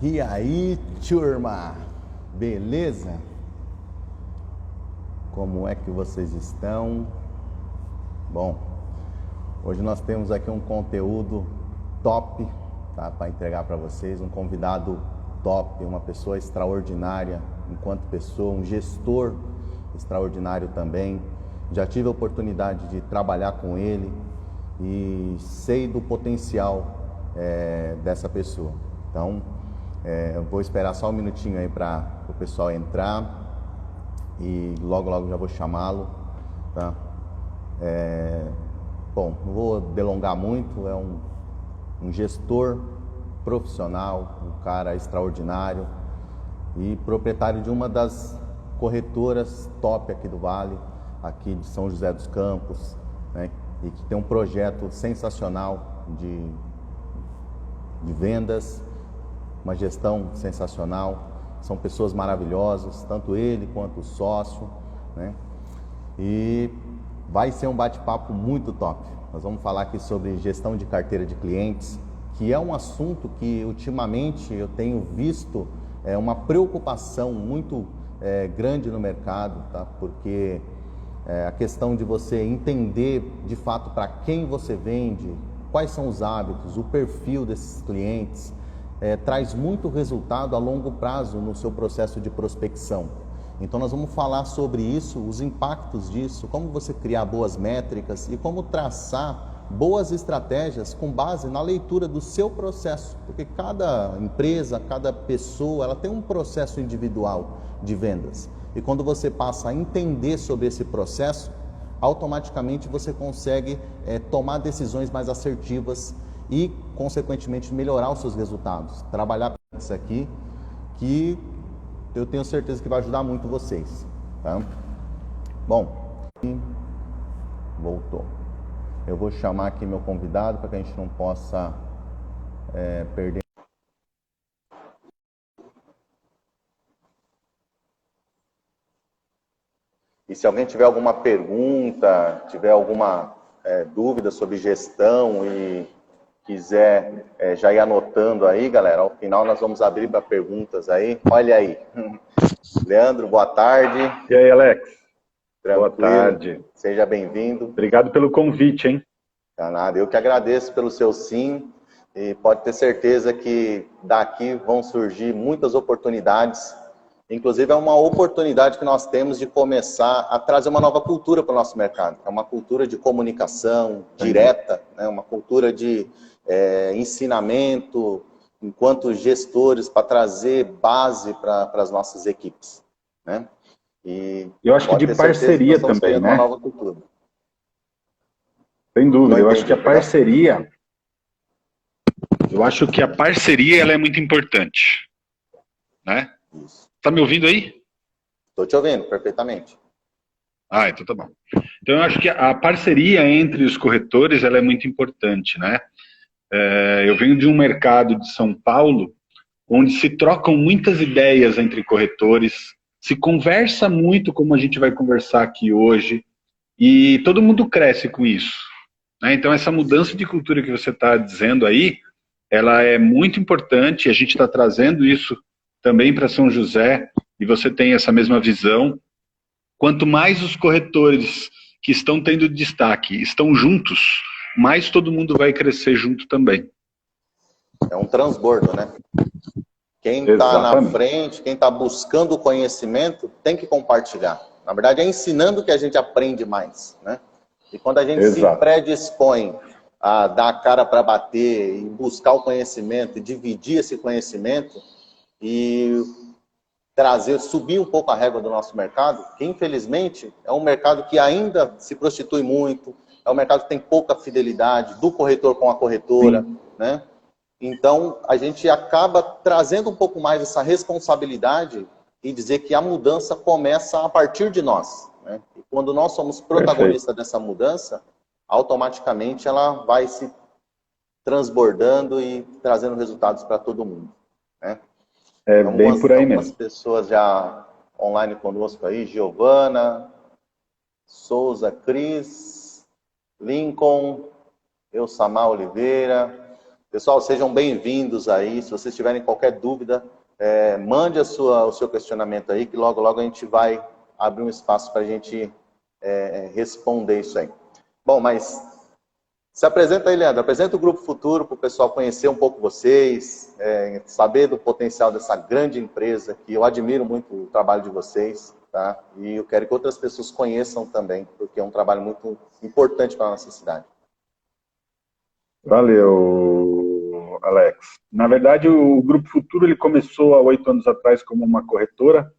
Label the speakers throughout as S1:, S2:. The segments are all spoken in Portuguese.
S1: E aí, turma? Beleza? Como é que vocês estão? Bom, hoje nós temos aqui um conteúdo top, tá, para entregar para vocês, um convidado top, uma pessoa extraordinária enquanto pessoa, um gestor extraordinário também. Já tive a oportunidade de trabalhar com ele e sei do potencial dessa pessoa. Então, eu vou esperar só um minutinho aí para o pessoal entrar e logo já vou chamá-lo, tá? Bom, não vou delongar muito, é um gestor profissional, um cara extraordinário e proprietário de uma das corretoras top aqui do Vale, aqui de São José dos Campos, né? E que tem um projeto sensacional de vendas, uma gestão sensacional, são pessoas maravilhosas, tanto ele quanto o sócio, né? E vai ser um bate-papo muito top. Nós vamos falar aqui sobre gestão de carteira de clientes, que é um assunto que ultimamente eu tenho visto uma preocupação muito grande no mercado, tá? Porque a questão de você entender de fato para quem você vende, quais são os hábitos, o perfil desses clientes, traz muito resultado a longo prazo no seu processo de prospecção. Então nós vamos falar sobre isso, os impactos disso, como você criar boas métricas e como traçar boas estratégias com base na leitura do seu processo, porque cada empresa, cada pessoa, ela tem um processo individual de vendas. E quando você passa a entender sobre esse processo, automaticamente você consegue tomar decisões mais assertivas e, consequentemente, melhorar os seus resultados. Trabalhar com isso aqui, que eu tenho certeza que vai ajudar muito vocês, tá? Bom, voltou. Eu vou chamar aqui meu convidado para que a gente não possa perder. E se alguém tiver alguma pergunta, tiver alguma dúvida sobre gestão e quiser já ir anotando aí, galera, ao final nós vamos abrir para perguntas aí. Olha aí. Leandro, boa tarde.
S2: E aí, Alex?
S1: Tranquilo.
S2: Boa tarde.
S1: Seja bem-vindo.
S2: Obrigado pelo convite, hein?
S1: Tá nada. Eu que agradeço pelo seu sim e pode ter certeza que daqui vão surgir muitas oportunidades. Inclusive é uma oportunidade que nós temos de começar a trazer uma nova cultura para o nosso mercado. É uma cultura de comunicação direta, né? Uma cultura de ensinamento enquanto gestores para trazer base para as nossas equipes, né? E
S2: eu acho que de parceria também, né?
S1: Uma nova cultura.
S2: Sem dúvida, eu acho que a parceria, ela é muito importante, né?
S1: Isso.
S2: Tá me ouvindo aí?
S1: Estou te ouvindo perfeitamente.
S2: Ah, então tá bom. Então eu acho que a parceria entre os corretores, ela é muito importante, né? Eu venho de um mercado de São Paulo, onde se trocam muitas ideias entre corretores, se conversa muito como a gente vai conversar aqui hoje, e todo mundo cresce com isso, né? Então essa mudança de cultura que você está dizendo aí, ela é muito importante, a gente está trazendo isso também para São José, e você tem essa mesma visão. Quanto mais os corretores que estão tendo destaque estão juntos, mais todo mundo vai crescer junto também.
S1: É um transbordo, né? Quem está na frente, quem está buscando o conhecimento, tem que compartilhar. Na verdade, é ensinando que a gente aprende mais, né? E quando a gente se predispõe a dar a cara para bater e buscar o conhecimento e dividir esse conhecimento e subir um pouco a régua do nosso mercado, que infelizmente é um mercado que ainda se prostitui muito, é um mercado que tem pouca fidelidade do corretor com a corretora, né? Então, a gente acaba trazendo um pouco mais essa responsabilidade e dizer que a mudança começa a partir de nós, né? E quando nós somos protagonistas dessa mudança, automaticamente ela vai se transbordando e trazendo resultados para todo mundo, né?
S2: Bem por aí mesmo.
S1: Algumas pessoas já online conosco aí, Giovana, Souza, Cris, Lincoln, Elsamar Oliveira, Pessoal, sejam bem-vindos aí. Se vocês tiverem qualquer dúvida, mande o seu questionamento aí, que logo, logo a gente vai abrir um espaço para a gente responder isso aí. Bom, mas se apresenta aí, Leandro. Apresenta o Grupo Futuro para o pessoal conhecer um pouco vocês, saber do potencial dessa grande empresa, que eu admiro muito o trabalho de vocês, tá? E eu quero que outras pessoas conheçam também, porque é um trabalho muito importante para a nossa cidade.
S2: Valeu, Alex. Na verdade, o Grupo Futuro ele começou há 8 anos atrás como uma corretora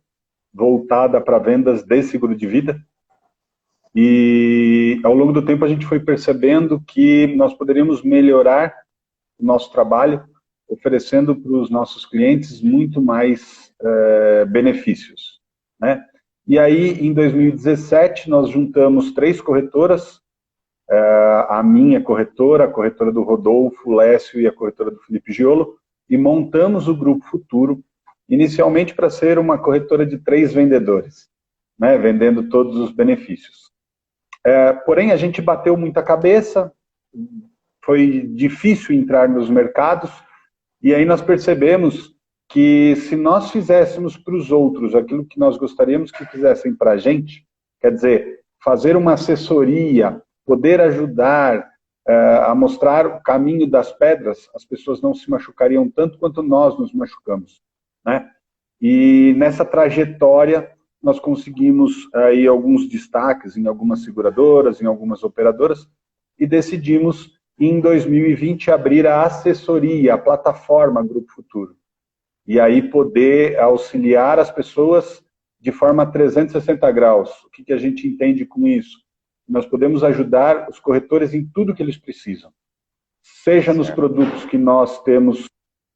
S2: voltada para vendas de seguro de vida. E ao longo do tempo a gente foi percebendo que nós poderíamos melhorar o nosso trabalho, oferecendo para os nossos clientes muito mais benefícios, né? E aí, em 2017, nós juntamos 3 corretoras, a minha corretora, a corretora do Rodolfo Lécio e a corretora do Felipe Giolo, e montamos o Grupo Futuro, inicialmente para ser uma corretora de 3 vendedores, né, vendendo todos os benefícios. Porém, a gente bateu muita cabeça, foi difícil entrar nos mercados, e aí nós percebemos que se nós fizéssemos para os outros aquilo que nós gostaríamos que fizessem para a gente, quer dizer, fazer uma assessoria, poder ajudar a mostrar o caminho das pedras, as pessoas não se machucariam tanto quanto nós nos machucamos, né? E nessa trajetória nós conseguimos aí alguns destaques em algumas seguradoras, em algumas operadoras, e decidimos em 2020 abrir a assessoria, a plataforma Grupo Futuro, e aí poder auxiliar as pessoas de forma 360 graus. O que a gente entende com isso? Nós podemos ajudar os corretores em tudo que eles precisam. Seja nos produtos que nós temos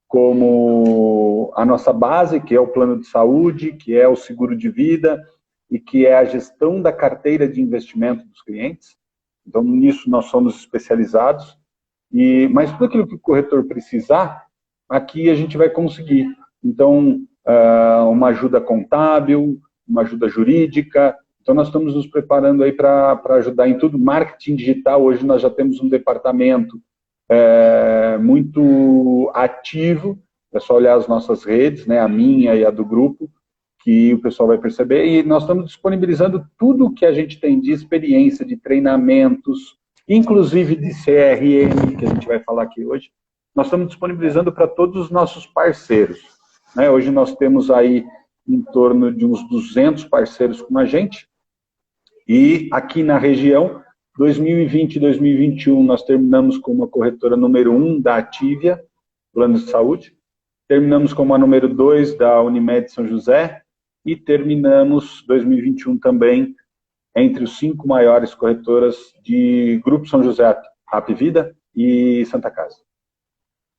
S2: como a nossa base, que é o plano de saúde, que é o seguro de vida e que é a gestão da carteira de investimento dos clientes. Então, nisso nós somos especializados. Mas tudo aquilo que o corretor precisar, aqui a gente vai conseguir. Então, uma ajuda contábil, uma ajuda jurídica. Então, nós estamos nos preparando aí para ajudar em tudo. Marketing digital, hoje nós já temos um departamento muito ativo. É só olhar as nossas redes, né, a minha e a do grupo, que o pessoal vai perceber. E nós estamos disponibilizando tudo o que a gente tem de experiência, de treinamentos, inclusive de CRM, que a gente vai falar aqui hoje. Nós estamos disponibilizando para todos os nossos parceiros, né? Hoje nós temos aí em torno de uns 200 parceiros com a gente. E aqui na região, 2020 e 2021, nós terminamos como a corretora número 1 da Ativia, Plano de Saúde. Terminamos como a número 2 da Unimed São José. E terminamos 2021 também entre os 5 maiores corretoras de Grupo São José, Apvida e Santa Casa.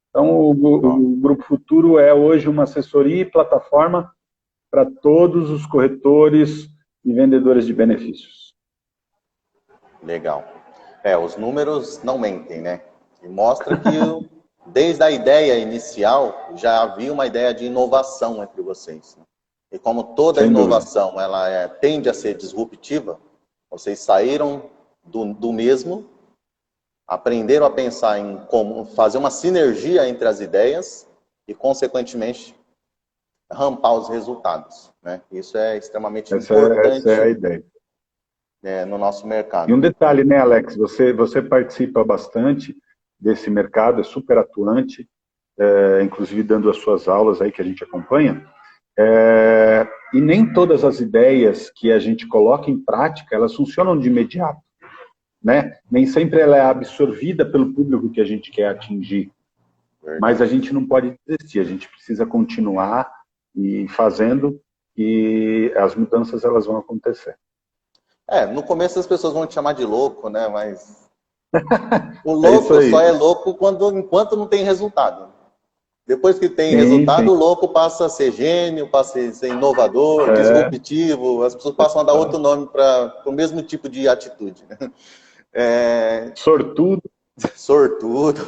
S2: Então, o Grupo Futuro é hoje uma assessoria e plataforma para todos os corretores e vendedores de benefícios.
S1: Legal. Os números não mentem, né? E mostra que desde a ideia inicial já havia uma ideia de inovação entre vocês, né? E como toda inovação ela tende a ser disruptiva, vocês saíram do mesmo, aprenderam a pensar em como fazer uma sinergia entre as ideias e, consequentemente, rampar os resultados, né? Isso é extremamente importante.
S2: Essa é a ideia.
S1: No nosso mercado.
S2: E um detalhe, né, Alex? Você participa bastante desse mercado, é super atuante, inclusive dando as suas aulas aí que a gente acompanha. E nem todas as ideias que a gente coloca em prática, elas funcionam de imediato, né? Nem sempre ela é absorvida pelo público que a gente quer atingir. Verdade. Mas a gente não pode desistir, a gente precisa continuar e fazendo, e as mudanças elas vão acontecer.
S1: No começo as pessoas vão te chamar de louco, né? Mas o louco só é louco enquanto não tem resultado. Depois que tem resultado, o louco passa a ser gênio, passa a ser inovador, disruptivo, as pessoas passam a dar outro nome para o mesmo tipo de atitude.
S2: Sortudo.
S1: Sortudo.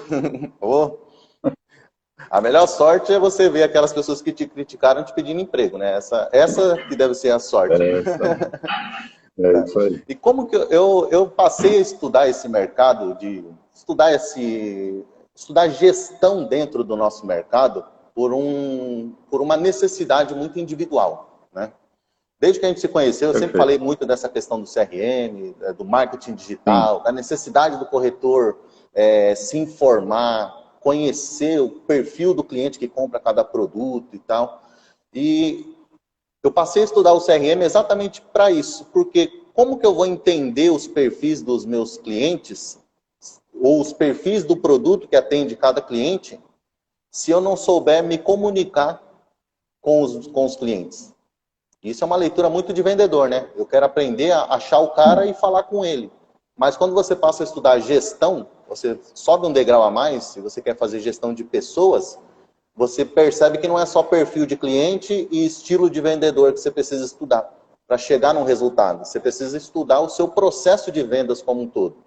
S1: A melhor sorte é você ver aquelas pessoas que te criticaram te pedindo emprego, né? Essa que deve ser a sorte.
S2: Isso aí.
S1: E como que eu passei a estudar esse mercado, estudar estudar gestão dentro do nosso mercado por uma necessidade muito individual, né? Desde que a gente se conheceu, eu sempre falei muito dessa questão do CRM, do marketing digital, da necessidade do corretor se informar, conhecer o perfil do cliente que compra cada produto e tal. E eu passei a estudar o CRM exatamente para isso, porque como que eu vou entender os perfis dos meus clientes, ou os perfis do produto que atende cada cliente, se eu não souber me comunicar com os clientes? Isso é uma leitura muito de vendedor, né? Eu quero aprender a achar o cara e falar com ele. Mas quando você passa a estudar gestão, você sobe um degrau a mais, se você quer fazer gestão de pessoas, você percebe que não é só perfil de cliente e estilo de vendedor que você precisa estudar para chegar num resultado. Você precisa estudar o seu processo de vendas como um todo.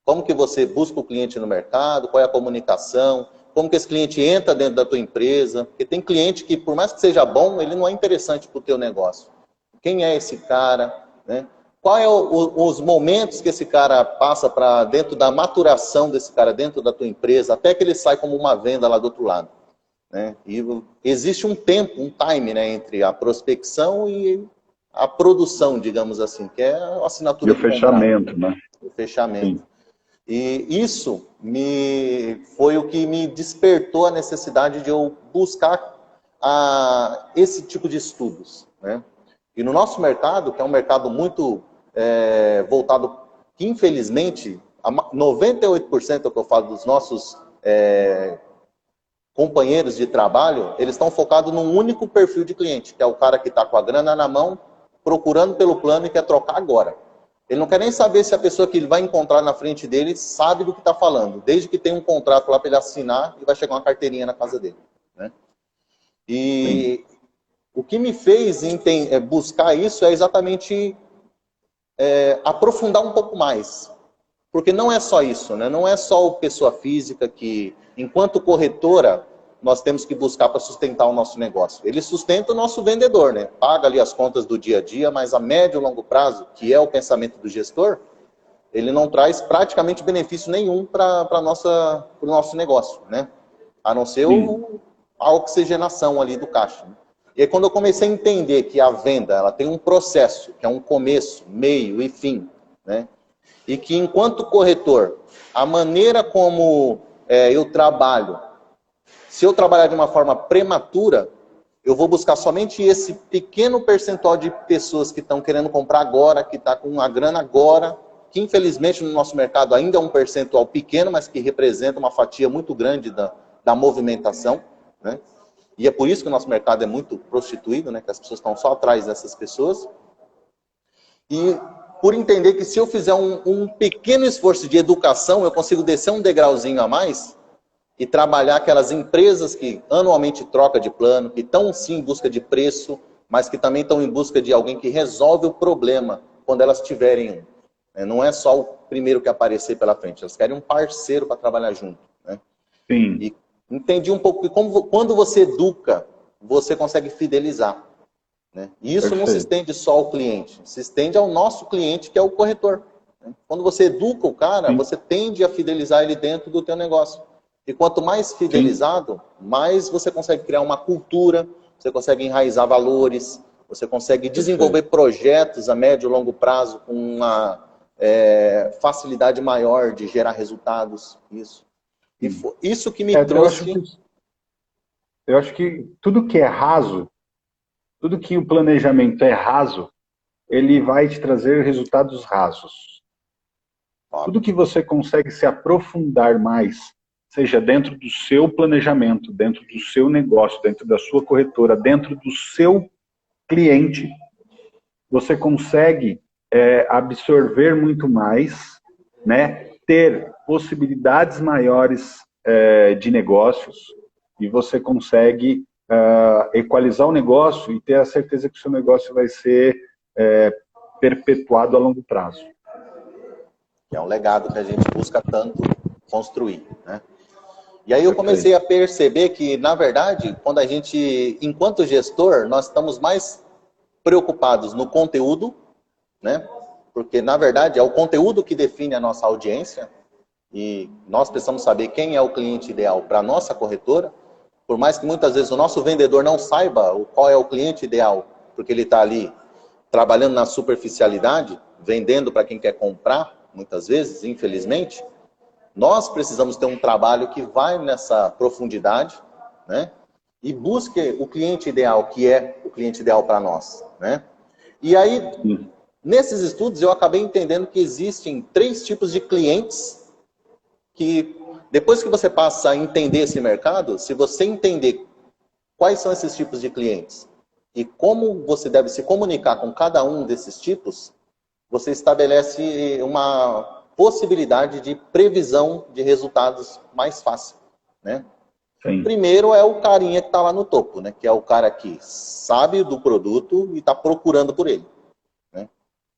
S1: Como que você busca o cliente no mercado, qual é a comunicação, como que esse cliente entra dentro da tua empresa. Porque tem cliente que, por mais que seja bom, ele não é interessante para o teu negócio. Quem é esse cara, né? Quais os momentos que esse cara passa para dentro da maturação desse cara dentro da tua empresa, até que ele sai como uma venda lá do outro lado, né? E existe um tempo, um time, né, entre a prospecção e a produção, digamos assim, que é a assinatura
S2: do fechamento, né?
S1: O fechamento.
S2: Sim.
S1: E isso foi o que me despertou a necessidade de eu buscar esse tipo de estudos, né? E no nosso mercado, que é um mercado muito voltado, que infelizmente, 98% é o que eu falo dos nossos companheiros de trabalho, eles estão focados num único perfil de cliente, que é o cara que está com a grana na mão, procurando pelo plano e quer trocar agora. Ele não quer nem saber se a pessoa que ele vai encontrar na frente dele sabe do que está falando, desde que tem um contrato lá para ele assinar e vai chegar uma carteirinha na casa dele, né? E o que me fez buscar isso é exatamente aprofundar um pouco mais. Porque não é só isso, né? Não é só a pessoa física que, enquanto corretora, nós temos que buscar para sustentar o nosso negócio. Ele sustenta o nosso vendedor, né? Paga ali as contas do dia a dia, mas a médio e longo prazo, que é o pensamento do gestor, ele não traz praticamente benefício nenhum para o nosso negócio, né? A não ser a oxigenação ali do caixa, né? E aí, quando eu comecei a entender que a venda ela tem um processo, que é um começo, meio e fim, né? E que, enquanto corretor, a maneira como eu trabalho, se eu trabalhar de uma forma prematura, eu vou buscar somente esse pequeno percentual de pessoas que estão querendo comprar agora, que está com a grana agora, que infelizmente no nosso mercado ainda é um percentual pequeno, mas que representa uma fatia muito grande da movimentação, né? E é por isso que o nosso mercado é muito prostituído, né? Que as pessoas estão só atrás dessas pessoas. E por entender que se eu fizer um pequeno esforço de educação, eu consigo descer um degrauzinho a mais e trabalhar aquelas empresas que anualmente trocam de plano, que estão sim em busca de preço, mas que também estão em busca de alguém que resolve o problema quando elas tiverem um. Não é só o primeiro que aparecer pela frente, elas querem um parceiro para trabalhar junto, né?
S2: Sim.
S1: E entendi um pouco que quando você educa, você consegue fidelizar, né? E isso não se estende só ao cliente, se estende ao nosso cliente, que é o corretor, né? Quando você educa o cara, você tende a fidelizar ele dentro do teu negócio. E quanto mais fidelizado, mais você consegue criar uma cultura, você consegue enraizar valores, você consegue desenvolver projetos a médio e longo prazo com uma facilidade maior de gerar resultados. E foi isso que me trouxe...
S2: Eu acho que tudo que é raso, tudo que o planejamento é raso, ele vai te trazer resultados rasos. Tudo que você consegue se aprofundar mais, seja dentro do seu planejamento, dentro do seu negócio, dentro da sua corretora, dentro do seu cliente, você consegue absorver muito mais, né? Ter possibilidades maiores de negócios, e você consegue equalizar o negócio e ter a certeza que o seu negócio vai ser perpetuado a longo prazo.
S1: É um legado que a gente busca tanto construir, né? E aí eu comecei a perceber que, na verdade, quando a gente, enquanto gestor, nós estamos mais preocupados no conteúdo, né? Porque, na verdade, é o conteúdo que define a nossa audiência. e nós precisamos saber quem é o cliente ideal para a nossa corretora, por mais que muitas vezes o nosso vendedor não saiba qual é o cliente ideal, porque ele está ali trabalhando na superficialidade, vendendo para quem quer comprar, muitas vezes, infelizmente, nós precisamos ter um trabalho que vai nessa profundidade, né? E busque o cliente ideal, que é o cliente ideal para nós, né? E aí, nesses estudos, eu acabei entendendo que existem 3 tipos de clientes que, depois que você passa a entender esse mercado, se você entender quais são esses tipos de clientes e como você deve se comunicar com cada um desses tipos, você estabelece uma possibilidade de previsão de resultados mais fácil, né?
S2: Sim.
S1: Primeiro é o carinha que está lá no topo, né? Que é o cara que sabe do produto e está procurando por ele, né?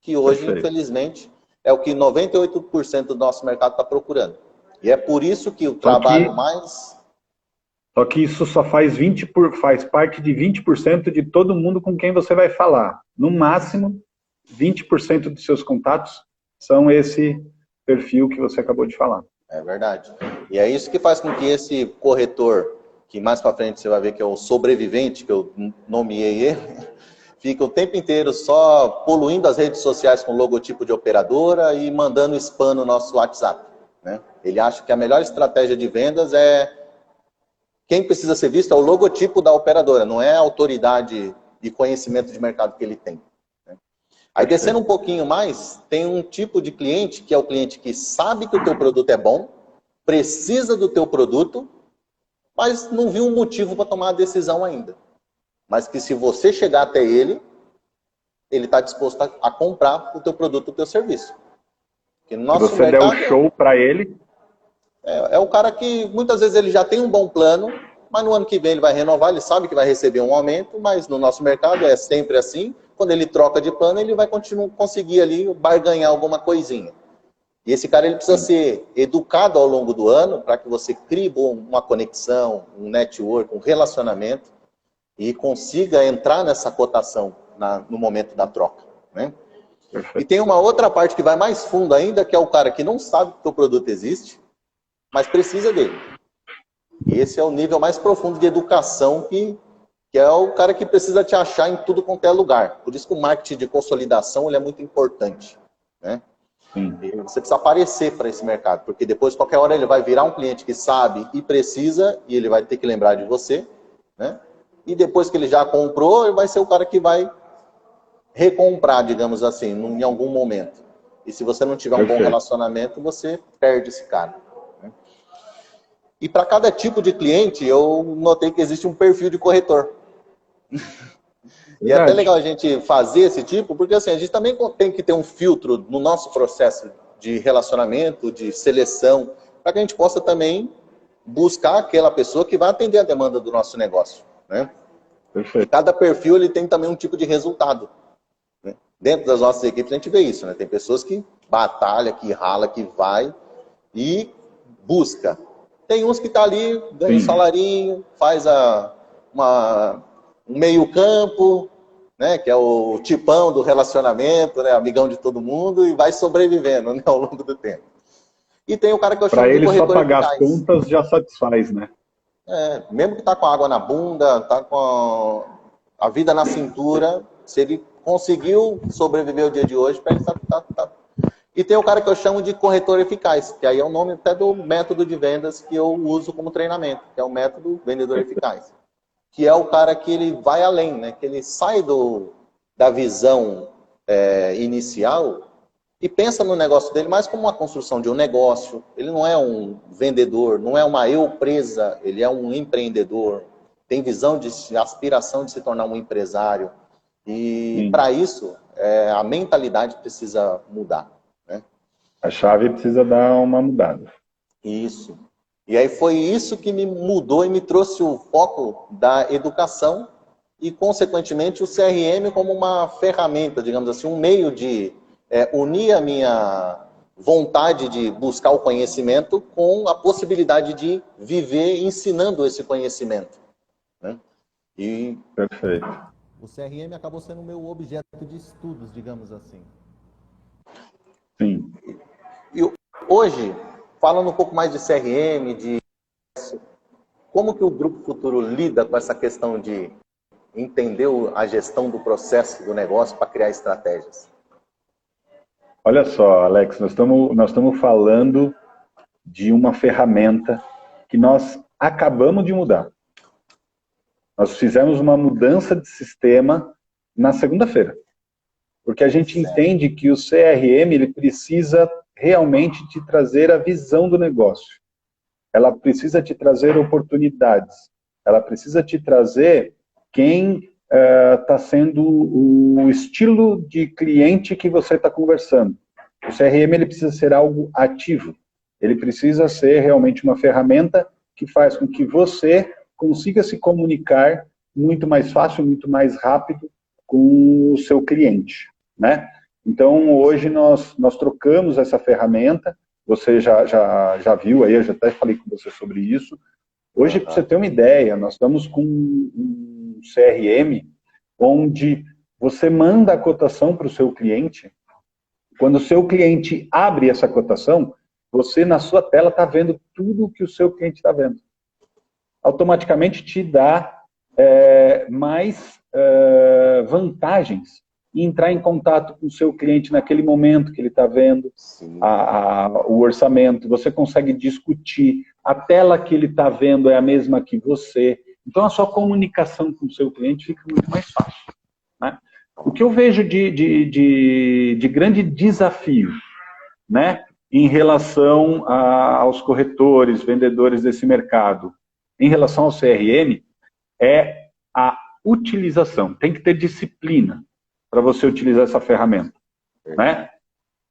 S1: Que hoje,
S2: Perfeito.
S1: Infelizmente, é o que 98% do nosso mercado está procurando. E é por isso que o trabalho mais...
S2: Só que isso só faz faz parte de 20% de todo mundo com quem você vai falar. No máximo, 20% dos seus contatos são esse perfil que você acabou de falar.
S1: É verdade. E é isso que faz com que esse corretor, que mais para frente você vai ver que é o sobrevivente, que eu nomeei ele, fica o tempo inteiro só poluindo as redes sociais com logotipo de operadora e mandando spam no nosso WhatsApp, né? Ele acha que a melhor estratégia de vendas é... Quem precisa ser visto é o logotipo da operadora, não é a autoridade e conhecimento de mercado que ele tem, né? Aí, descendo um pouquinho mais, tem um tipo de cliente, que é o cliente que sabe que o teu produto é bom, precisa do teu produto, mas não viu um motivo para tomar a decisão ainda. Mas que se você chegar até ele, ele está disposto a comprar o teu produto, o teu serviço. Porque no nosso
S2: se você der o show para ele...
S1: É o cara que muitas vezes ele já tem um bom plano, mas no ano que vem ele vai renovar, ele sabe que vai receber um aumento, mas no nosso mercado é sempre assim. Quando ele troca de plano, ele vai conseguir ali barganhar alguma coisinha. E esse cara ele precisa ser educado ao longo do ano para que você crie uma conexão, um network, um relacionamento e consiga entrar nessa cotação no momento da troca, né? E tem uma outra parte que vai mais fundo ainda, que é o cara que não sabe que o produto existe, mas precisa dele. E esse é o nível mais profundo de educação, que é o cara que precisa te achar em tudo quanto é lugar. Por isso que o marketing de consolidação ele é muito importante, né? E você precisa aparecer para esse mercado, porque depois, qualquer hora, ele vai virar um cliente que sabe e precisa, e ele vai ter que lembrar de você, né? E depois que ele já comprou, ele vai ser o cara que vai recomprar, digamos assim, em algum momento. E se você não tiver um bom relacionamento, você perde esse cara. E para cada tipo de cliente, eu notei que existe um perfil de corretor. E é até legal a gente fazer esse tipo, porque assim, a gente também tem que ter um filtro no nosso processo de relacionamento, de seleção, para que a gente possa também buscar aquela pessoa que vai atender a demanda do nosso negócio, né? E cada perfil ele tem também um tipo de resultado, né? Dentro das nossas equipes a gente vê isso, né? Tem pessoas que batalham, que rala, que vai e busca. Tem uns que tá ali, ganha um salarinho, faz um meio campo, né, que é o tipão do relacionamento, né, amigão de todo mundo, e vai sobrevivendo, né, ao longo do tempo. E tem o cara que eu chamo de corretor eficaz.
S2: Para ele só pagar as contas já satisfaz, né?
S1: Mesmo que tá com água na bunda, tá com a vida na cintura, se ele conseguiu sobreviver o dia de hoje, para ele tá. E tem o cara que eu chamo de corretor eficaz, que aí é o nome até do método de vendas que eu uso como treinamento, que é o método vendedor eficaz. Que é o cara que ele vai além, né? Que ele sai da visão inicial e pensa no negócio dele mais como uma construção de um negócio. Ele não é um vendedor, não é uma empresa, ele é um empreendedor. Tem visão aspiração de se tornar um empresário. E para isso, a mentalidade precisa mudar.
S2: A chave precisa dar uma mudada.
S1: Isso. E aí foi isso que me mudou e me trouxe o foco da educação e, consequentemente, o CRM como uma ferramenta, digamos assim, um meio de unir a minha vontade de buscar o conhecimento com a possibilidade de viver ensinando esse conhecimento, né?
S2: Perfeito.
S1: O CRM acabou sendo o meu objeto de estudos, digamos assim.
S2: Sim.
S1: E hoje, falando um pouco mais de CRM, como que o Grupo Futuro lida com essa questão de entender a gestão do processo do negócio para criar estratégias?
S2: Olha só, Alex, nós estamos falando de uma ferramenta que nós acabamos de mudar. Nós fizemos uma mudança de sistema na segunda-feira. Porque a gente entende que o CRM ele precisa realmente te trazer a visão do negócio. Ela precisa te trazer oportunidades. Ela precisa te trazer quem está sendo o estilo de cliente que você está conversando. O CRM ele precisa ser algo ativo. Ele precisa ser realmente uma ferramenta que faz com que você consiga se comunicar muito mais fácil, muito mais rápido com o seu cliente, né? Então, hoje nós trocamos essa ferramenta, você já viu aí, eu já até falei com você sobre isso. Hoje, para você ter uma ideia, nós estamos com um CRM onde você manda a cotação para o seu cliente. Quando o seu cliente abre essa cotação, você na sua tela está vendo tudo o que o seu cliente está vendo. Automaticamente te dá mais vantagens em entrar em contato com o seu cliente naquele momento que ele está vendo o orçamento. Você consegue discutir. A tela que ele está vendo é a mesma que você. Então, a sua comunicação com o seu cliente fica muito mais fácil, né? O que eu vejo de grande desafio, né, em relação aos corretores, vendedores desse mercado, em relação ao CRM, é a utilização. Tem que ter disciplina para você utilizar essa ferramenta, né?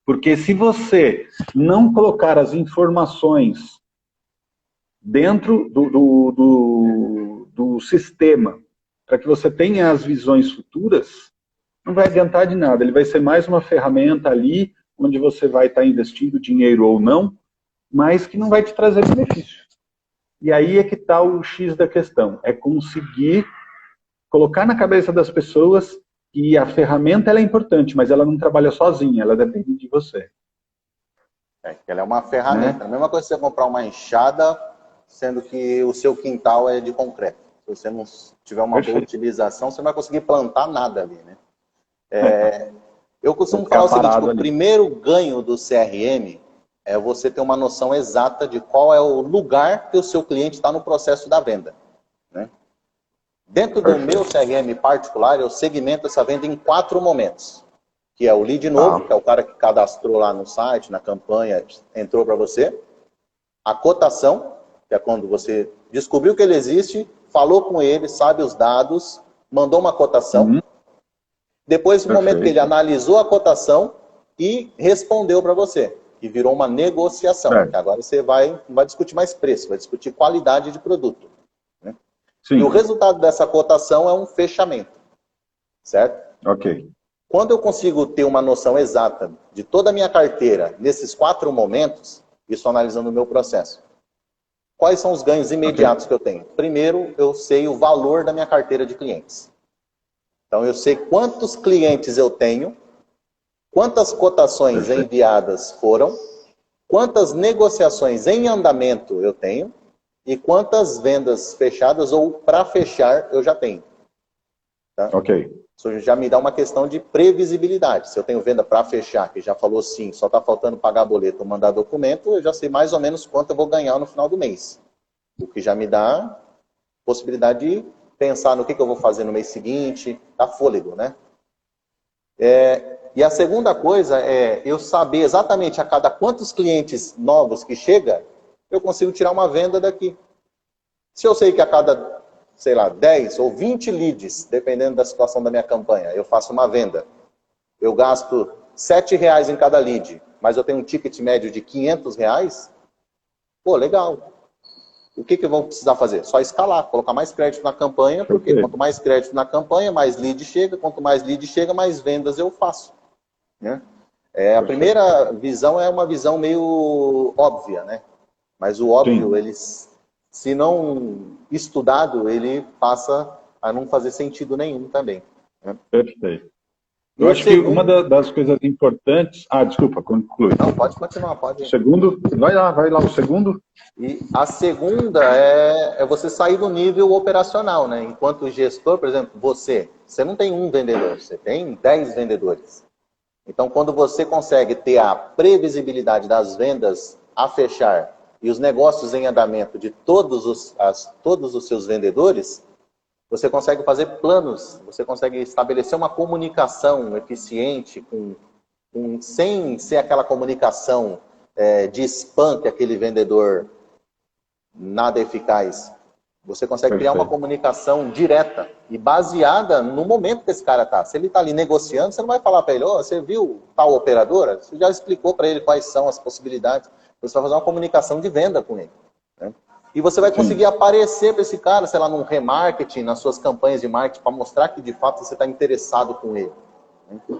S2: Porque se você não colocar as informações dentro do sistema, para que você tenha as visões futuras, não vai adiantar de nada. Ele vai ser mais uma ferramenta ali, onde você vai estar investindo dinheiro ou não, mas que não vai te trazer benefício. E aí é que está o X da questão. É conseguir colocar na cabeça das pessoas que a ferramenta ela é importante, mas ela não trabalha sozinha, ela depende de você.
S1: Ela é uma ferramenta. A mesma coisa que você comprar uma enxada, sendo que o seu quintal é de concreto. Se você não tiver uma boa utilização, você não vai conseguir plantar nada ali, né? Eu costumo falar o seguinte, o primeiro ganho do CRM é você ter uma noção exata de qual é o lugar que o seu cliente está no processo da venda, né? Dentro do meu CRM particular, eu segmento essa venda em 4 momentos. Que é o lead novo, que é o cara que cadastrou lá no site, na campanha, entrou para você. A cotação, que é quando você descobriu que ele existe, falou com ele, sabe os dados, mandou uma cotação. Depois, no momento que ele analisou a cotação e respondeu para você. E virou uma negociação. Que agora você não vai discutir mais preço, vai discutir qualidade de produto. Né? E o resultado dessa cotação é um fechamento. Certo?
S2: Ok.
S1: Quando eu consigo ter uma noção exata de toda a minha carteira nesses 4 momentos, isso analisando o meu processo, quais são os ganhos imediatos que eu tenho? Primeiro, eu sei o valor da minha carteira de clientes. Então, eu sei quantos clientes eu tenho, quantas cotações enviadas foram, quantas negociações em andamento eu tenho e quantas vendas fechadas ou para fechar eu já tenho. Tá?
S2: Ok.
S1: Isso já me dá uma questão de previsibilidade. Se eu tenho venda para fechar, que já falou sim, só está faltando pagar boleto ou mandar documento, eu já sei mais ou menos quanto eu vou ganhar no final do mês. O que já me dá possibilidade de pensar no que eu vou fazer no mês seguinte, dá fôlego, né? E a segunda coisa é eu saber exatamente a cada quantos clientes novos que chega, eu consigo tirar uma venda daqui. Se eu sei que a cada, sei lá, 10 ou 20 leads, dependendo da situação da minha campanha, eu faço uma venda. Eu gasto R$7 em cada lead, mas eu tenho um ticket médio de R$500, pô, legal. O que eu vou precisar fazer? Só escalar, colocar mais crédito na campanha, porque quanto mais crédito na campanha, mais lead chega, quanto mais lead chega, mais vendas eu faço. Né? A primeira visão é uma visão meio óbvia, né? Mas o óbvio, ele, se não estudado, ele passa a não fazer sentido nenhum também. Né?
S2: Perfeito. Eu acho que uma das coisas importantes... desculpa, conclui.
S1: Não, pode continuar, pode.
S2: O segundo, vai lá, o segundo.
S1: E a segunda é você sair do nível operacional, né? Enquanto gestor, por exemplo, você não tem um vendedor, você tem 10 vendedores. Então, quando você consegue ter a previsibilidade das vendas a fechar e os negócios em andamento de todos os seus vendedores, você consegue fazer planos, você consegue estabelecer uma comunicação eficiente, sem ser aquela comunicação de spam que aquele vendedor nada eficaz. Você consegue criar uma comunicação direta e baseada no momento que esse cara está. Se ele está ali negociando, você não vai falar para ele, você viu tal operadora? Você já explicou para ele quais são as possibilidades. Você vai fazer uma comunicação de venda com ele, né? E você vai conseguir aparecer para esse cara, sei lá, num remarketing, nas suas campanhas de marketing, para mostrar que de fato você está interessado com ele.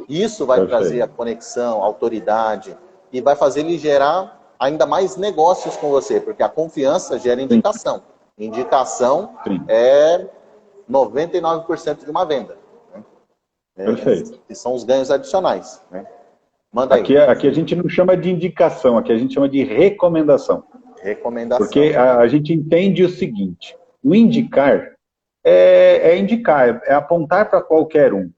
S1: Isso vai trazer a conexão, a autoridade, e vai fazer ele gerar ainda mais negócios com você, porque a confiança gera indicação. Indicação é 99% de uma venda.
S2: Perfeito.
S1: Que são os ganhos adicionais, né? Manda aí.
S2: Aqui a gente não chama de indicação, aqui a gente chama de recomendação.
S1: Recomendação.
S2: Porque a gente entende o seguinte, o indicar indicar, é apontar para qualquer um.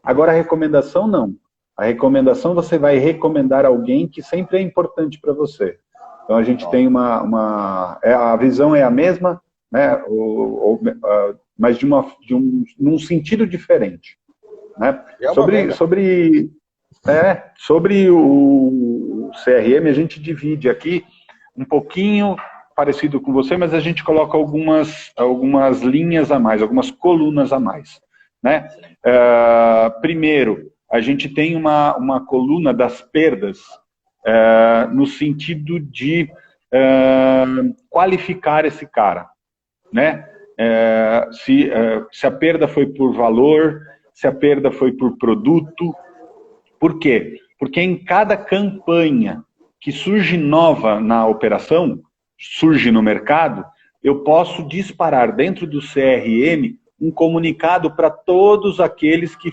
S2: Agora a recomendação não. A recomendação você vai recomendar alguém que sempre é importante para você. Então a gente tem a visão é a mesma, né? Mas num sentido diferente, né? Sobre o CRM a gente divide aqui um pouquinho parecido com você, mas a gente coloca algumas linhas a mais, algumas colunas a mais, né? Primeiro, a gente tem uma coluna das perdas, no sentido de qualificar esse cara, né? Se a perda foi por valor, se a perda foi por produto. Por quê? Porque em cada campanha que surge nova na operação, surge no mercado, eu posso disparar dentro do CRM um comunicado para todos aqueles que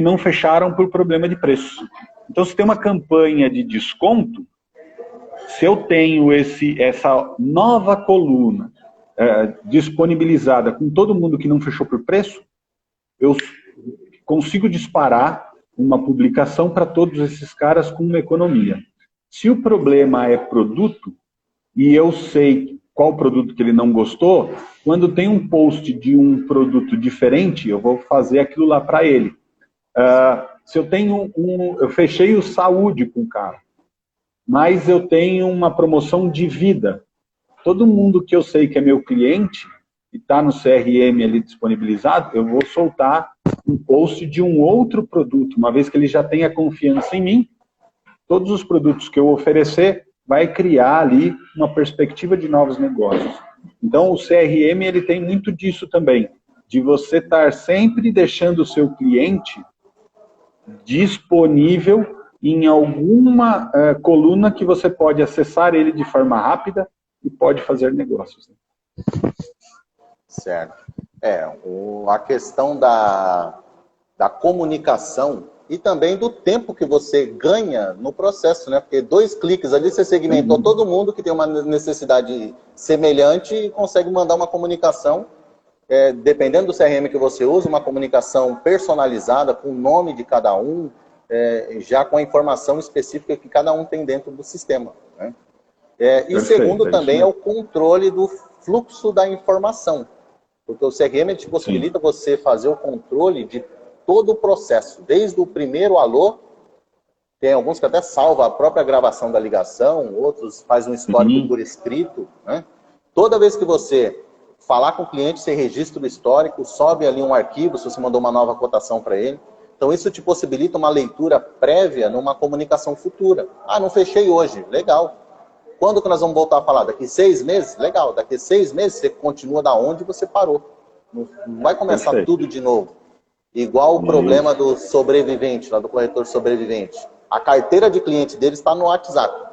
S2: não fecharam por problema de preço. Então, se tem uma campanha de desconto, se eu tenho essa nova coluna disponibilizada com todo mundo que não fechou por preço, eu consigo disparar uma publicação para todos esses caras com uma economia. Se o problema é produto, e eu sei qual produto que ele não gostou, quando tem um post de um produto diferente, eu vou fazer aquilo lá para ele. Se eu tenho eu fechei o saúde com o cara, mas eu tenho uma promoção de vida. Todo mundo que eu sei que é meu cliente, e está no CRM ali disponibilizado, eu vou soltar um post de um outro produto, uma vez que ele já tenha confiança em mim. Todos os produtos que eu oferecer vai criar ali uma perspectiva de novos negócios. Então o CRM ele tem muito disso também, de você estar sempre deixando o seu cliente disponível em alguma coluna que você pode acessar ele de forma rápida e pode fazer negócios.
S1: Certo. A questão da comunicação e também do tempo que você ganha no processo, né? Porque 2 cliques ali você segmentou todo mundo que tem uma necessidade semelhante e consegue mandar uma comunicação, dependendo do CRM que você usa, uma comunicação personalizada com o nome de cada um, já com a informação específica que cada um tem dentro do sistema, né? E o segundo também é o controle do fluxo da informação. Porque o CRM te possibilita você fazer o controle de todo o processo, desde o primeiro alô, tem alguns que até salva a própria gravação da ligação, outros faz um histórico por escrito, né? Toda vez que você falar com o cliente, você registra o histórico, sobe ali um arquivo, se você mandou uma nova cotação para ele. Então isso te possibilita uma leitura prévia numa comunicação futura. Não fechei hoje, legal. Quando que nós vamos voltar a falar? Daqui 6 meses? Legal. Daqui 6 meses você continua da onde você parou. Não vai começar tudo de novo. Igual o problema do sobrevivente, lá do corretor sobrevivente. A carteira de cliente dele está no WhatsApp,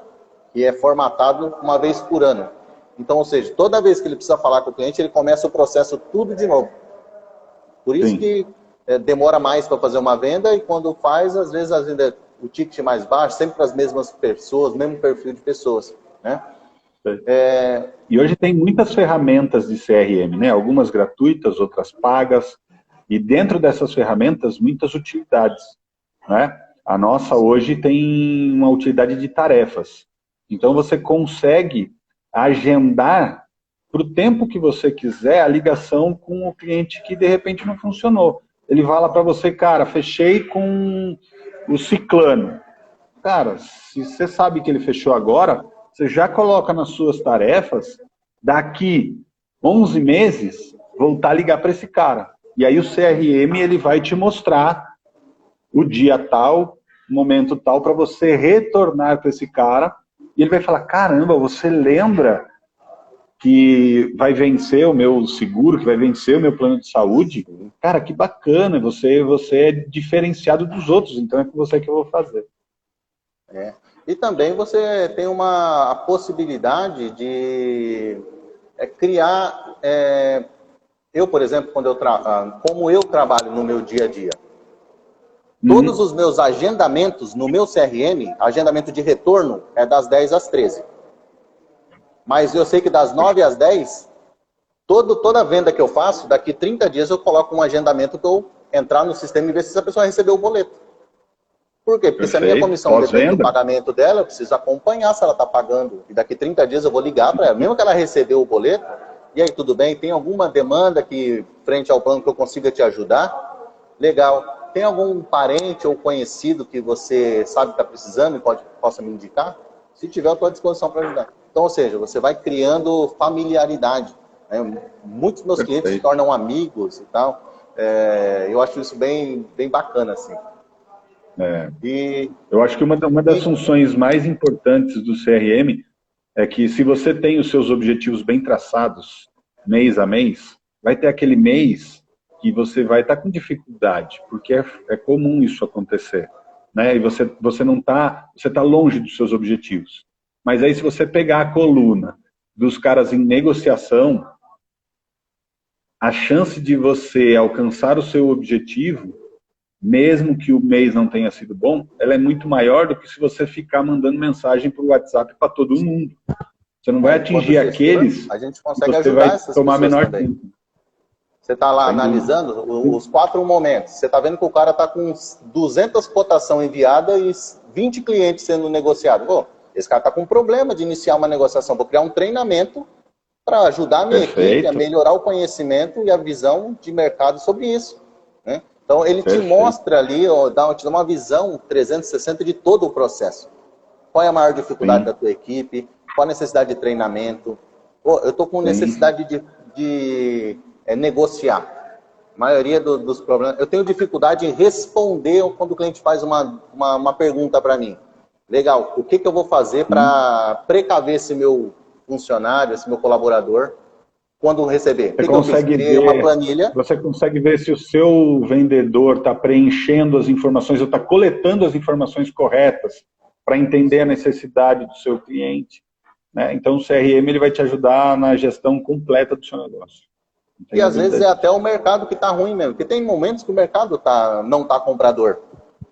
S1: que é formatado uma vez por ano. Então, ou seja, toda vez que ele precisa falar com o cliente, ele começa o processo tudo de novo. Por isso que demora mais para fazer uma venda, e quando faz, às vezes o ticket é mais baixo, sempre para as mesmas pessoas, mesmo perfil de pessoas, né?
S2: E hoje tem muitas ferramentas de CRM, né? Algumas gratuitas, outras pagas, e dentro dessas ferramentas, muitas utilidades, né? A nossa hoje tem uma utilidade de tarefas. Então você consegue agendar para o tempo que você quiser a ligação com o cliente que de repente não funcionou. Ele fala para você, cara, fechei com o ciclano. Cara, se você sabe que ele fechou agora, você já coloca nas suas tarefas, daqui 11 meses, voltar a ligar para esse cara. E aí o CRM ele vai te mostrar o dia tal, o momento tal, para você retornar para esse cara, e ele vai falar, caramba, você lembra que vai vencer o meu seguro, que vai vencer o meu plano de saúde? Cara, que bacana, você é diferenciado dos outros, então é com você que eu vou fazer.
S1: E também você tem a possibilidade de criar... eu, por exemplo, como eu trabalho no meu dia a dia, todos os meus agendamentos no meu CRM, agendamento de retorno, é das 10 às 13. Mas eu sei que das 9 às 10, toda venda que eu faço, daqui 30 dias eu coloco um agendamento para eu entrar no sistema e ver se essa pessoa recebeu o boleto. Por quê? Porque se a minha comissão depende do pagamento dela, eu preciso acompanhar se ela está pagando. E daqui 30 dias eu vou ligar para ela, mesmo que ela recebeu o boleto, e aí, tudo bem? Tem alguma demanda que, frente ao plano, que eu consiga te ajudar? Legal. Tem algum parente ou conhecido que você sabe que está precisando e possa me indicar? Se tiver, eu estou à disposição para ajudar. Então, ou seja, você vai criando familiaridade, né? Muitos meus clientes se tornam amigos e tal. Eu acho isso bem bacana, assim.
S2: Eu acho que uma das funções mais importantes do CRM é que se você tem os seus objetivos bem traçados, mês a mês, vai ter aquele mês que você vai estar com dificuldade, porque é comum isso acontecer, né? E você não está, você está longe dos seus objetivos. Mas aí se você pegar a coluna dos caras em negociação, a chance de você alcançar o seu objetivo, mesmo que o mês não tenha sido bom, ela é muito maior do que se você ficar mandando mensagem por WhatsApp para todo mundo. Você não vai atingir aqueles
S1: a gente consegue
S2: que você
S1: ajudar
S2: vai
S1: essas
S2: tomar
S1: pessoas
S2: menor
S1: também.
S2: tempo.
S1: Você está lá analisando os 4 momentos. Você está vendo que o cara está com 200 cotações enviadas e 20 clientes sendo negociados. Pô, esse cara está com um problema de iniciar uma negociação. Vou criar um treinamento para ajudar a minha equipe a melhorar o conhecimento e a visão de mercado sobre isso, né? Então, ele te mostra ali, te dá uma visão 360 de todo o processo. Qual é a maior dificuldade da tua equipe? Qual a necessidade de treinamento? Pô, eu estou com necessidade de negociar. A maioria dos problemas... Eu tenho dificuldade em responder quando o cliente faz uma pergunta para mim. Legal, o que eu vou fazer para precaver esse meu funcionário, esse meu colaborador, quando receber?
S2: Você consegue ver
S1: uma planilha.
S2: Você consegue ver se o seu vendedor está preenchendo as informações ou está coletando as informações corretas para entender a necessidade do seu cliente, né? Então o CRM ele vai te ajudar na gestão completa do seu negócio.
S1: E às vezes é até o mercado que está ruim mesmo, porque tem momentos que o mercado não está comprador.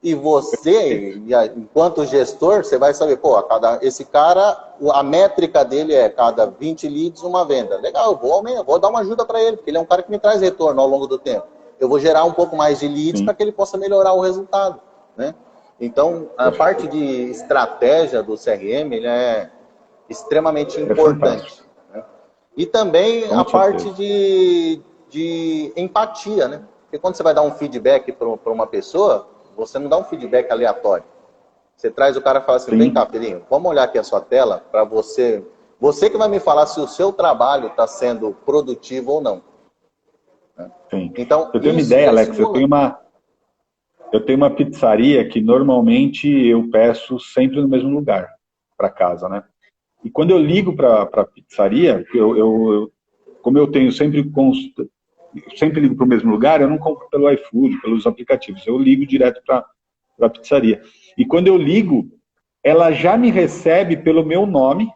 S1: E você, enquanto gestor, você vai saber, pô, esse cara, a métrica dele é cada 20 leads uma venda. Legal, eu vou dar uma ajuda para ele, porque ele é um cara que me traz retorno ao longo do tempo. Eu vou gerar um pouco mais de leads para que ele possa melhorar o resultado, né? Então, a parte de estratégia do CRM ele é extremamente importante, né? E também a parte de empatia, né? Porque quando você vai dar um feedback para uma pessoa, você não dá um feedback aleatório. Você traz o cara e fala assim, vem cá, filhinho, vamos olhar aqui a sua tela para você... Você que vai me falar se o seu trabalho está sendo produtivo ou não.
S2: Sim.
S1: Então,
S2: eu tenho uma ideia, Alex, eu tenho uma pizzaria que normalmente eu peço sempre no mesmo lugar, para casa, né? E quando eu ligo para a pizzaria, como eu tenho sempre ligo para o mesmo lugar, eu não compro pelo iFood, pelos aplicativos, eu ligo direto para a pizzaria. E quando eu ligo, ela já me recebe pelo meu nome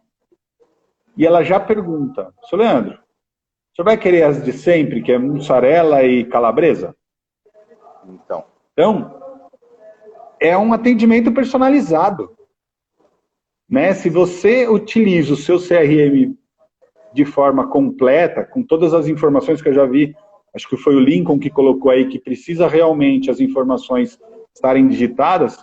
S2: e ela já pergunta, seu Leandro, o senhor vai querer as de sempre, que é mussarela e calabresa? Então, é um atendimento personalizado, né? Se você utiliza o seu CRM de forma completa, com todas as informações que eu já vi, acho que foi o Lincoln que colocou aí, que precisa realmente as informações estarem digitadas,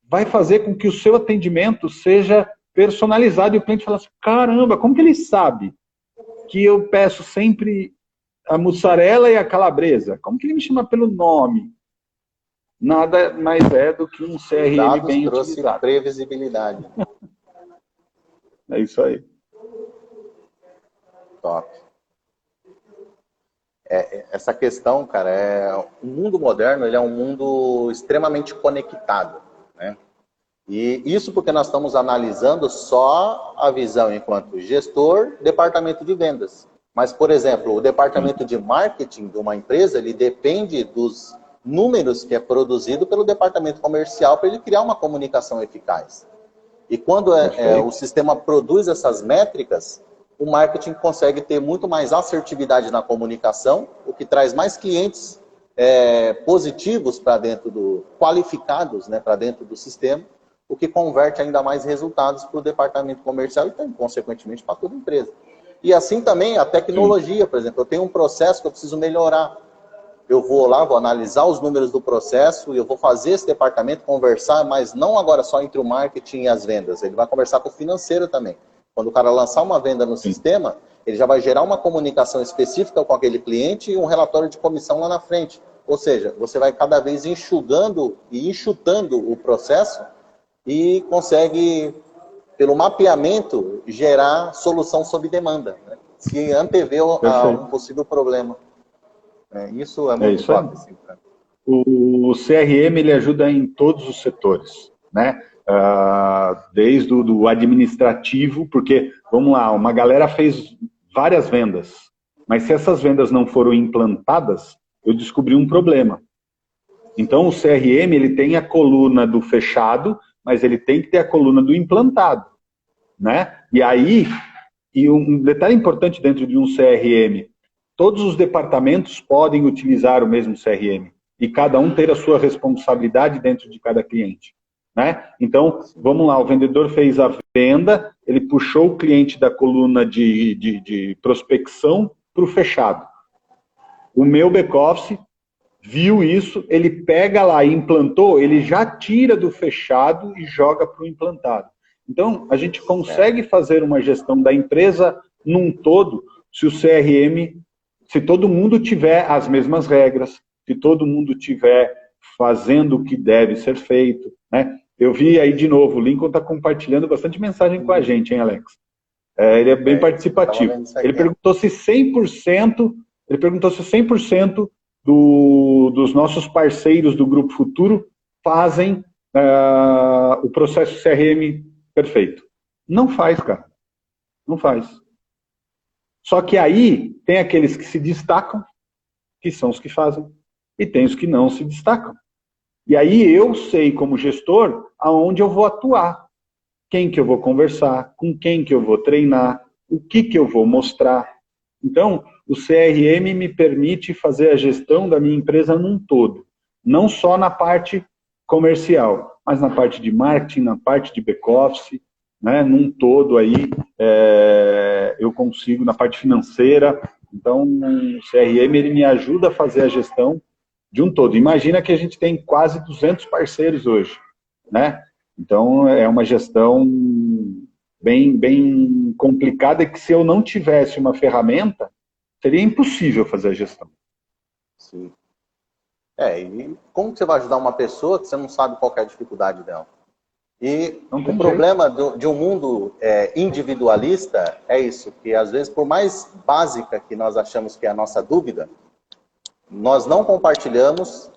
S2: vai fazer com que o seu atendimento seja personalizado e o cliente fala assim, caramba, como que ele sabe que eu peço sempre a mussarela e a calabresa? Como que ele me chama pelo nome? Nada mais é do que um CRM
S1: Dados
S2: bem
S1: trouxe
S2: utilizado.
S1: Previsibilidade.
S2: É isso aí.
S1: Top. Essa questão, cara, o mundo moderno, ele é um mundo extremamente conectado, né? E isso porque nós estamos analisando só a visão enquanto gestor, departamento de vendas. Mas, por exemplo, o departamento de marketing de uma empresa, ele depende dos números que é produzido pelo departamento comercial para ele criar uma comunicação eficaz. E quando o sistema produz essas métricas, o marketing consegue ter muito mais assertividade na comunicação, o que traz mais clientes positivos para dentro qualificados, né, para dentro do sistema, o que converte ainda mais resultados para o departamento comercial e, consequentemente, para toda a empresa. E assim também a tecnologia, por exemplo, eu tenho um processo que eu preciso melhorar. Eu vou lá, vou analisar os números do processo e eu vou fazer esse departamento conversar, mas não agora só entre o marketing e as vendas, ele vai conversar com o financeiro também. Quando o cara lançar uma venda no sistema, ele já vai gerar uma comunicação específica com aquele cliente e um relatório de comissão lá na frente. Ou seja, você vai cada vez enxugando e enxutando o processo e consegue, pelo mapeamento, gerar solução sob demanda, né? Se antever a um possível problema. Isso é muito top. Assim,
S2: o CRM ele ajuda em todos os setores, né? Desde o administrativo, porque, vamos lá, uma galera fez várias vendas, mas se essas vendas não foram implantadas, eu descobri um problema. Então, o CRM ele tem a coluna do fechado, mas ele tem que ter a coluna do implantado, né? E aí, um detalhe importante dentro de um CRM, todos os departamentos podem utilizar o mesmo CRM e cada um ter a sua responsabilidade dentro de cada cliente, né? Então, vamos lá, o vendedor fez a venda, ele puxou o cliente da coluna de prospecção para o fechado. O meu back-office viu isso, ele pega lá e implantou, ele já tira do fechado e joga para o implantado. Então, a gente consegue fazer uma gestão da empresa num todo, se o CRM, se todo mundo tiver as mesmas regras, se todo mundo tiver fazendo o que deve ser feito, né? Eu vi aí de novo, o Lincoln está compartilhando bastante mensagem com a gente, hein, Alex? Ele é bem participativo. Ele perguntou se 100%, dos nossos parceiros do Grupo Futuro fazem o processo CRM perfeito. Não faz, cara. Não faz. Só que aí tem aqueles que se destacam, que são os que fazem, e tem os que não se destacam. E aí eu sei, como gestor, aonde eu vou atuar, quem que eu vou conversar, com quem que eu vou treinar, o que eu vou mostrar. Então, o CRM me permite fazer a gestão da minha empresa num todo. Não só na parte comercial, mas na parte de marketing, na parte de back-office, né, num todo aí, eu consigo, na parte financeira. Então, o CRM ele me ajuda a fazer a gestão de um todo. Imagina que a gente tem quase 200 parceiros hoje, né? Então, é uma gestão bem complicada que se eu não tivesse uma ferramenta, seria impossível fazer a gestão.
S1: Sim. E como que você vai ajudar uma pessoa que você não sabe qual é a dificuldade dela? E o problema de um mundo individualista é isso, que às vezes, por mais básica que nós achamos que é a nossa dúvida, nós não compartilhamos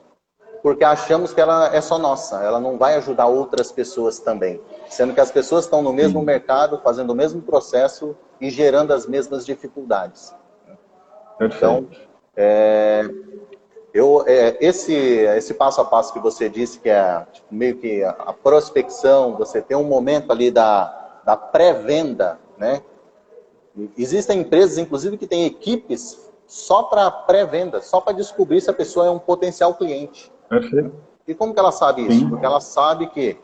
S1: porque achamos que ela é só nossa, ela não vai ajudar outras pessoas também. Sendo que as pessoas estão no mesmo mercado, fazendo o mesmo processo e gerando as mesmas dificuldades. Então, esse passo a passo que você disse, que é meio que a prospecção, você tem um momento ali da pré-venda, né? Existem empresas, inclusive, que têm equipes só para pré-venda, só para descobrir se a pessoa é um potencial cliente.
S2: Perfeito.
S1: E como que ela sabe isso?
S2: Sim.
S1: Porque ela sabe que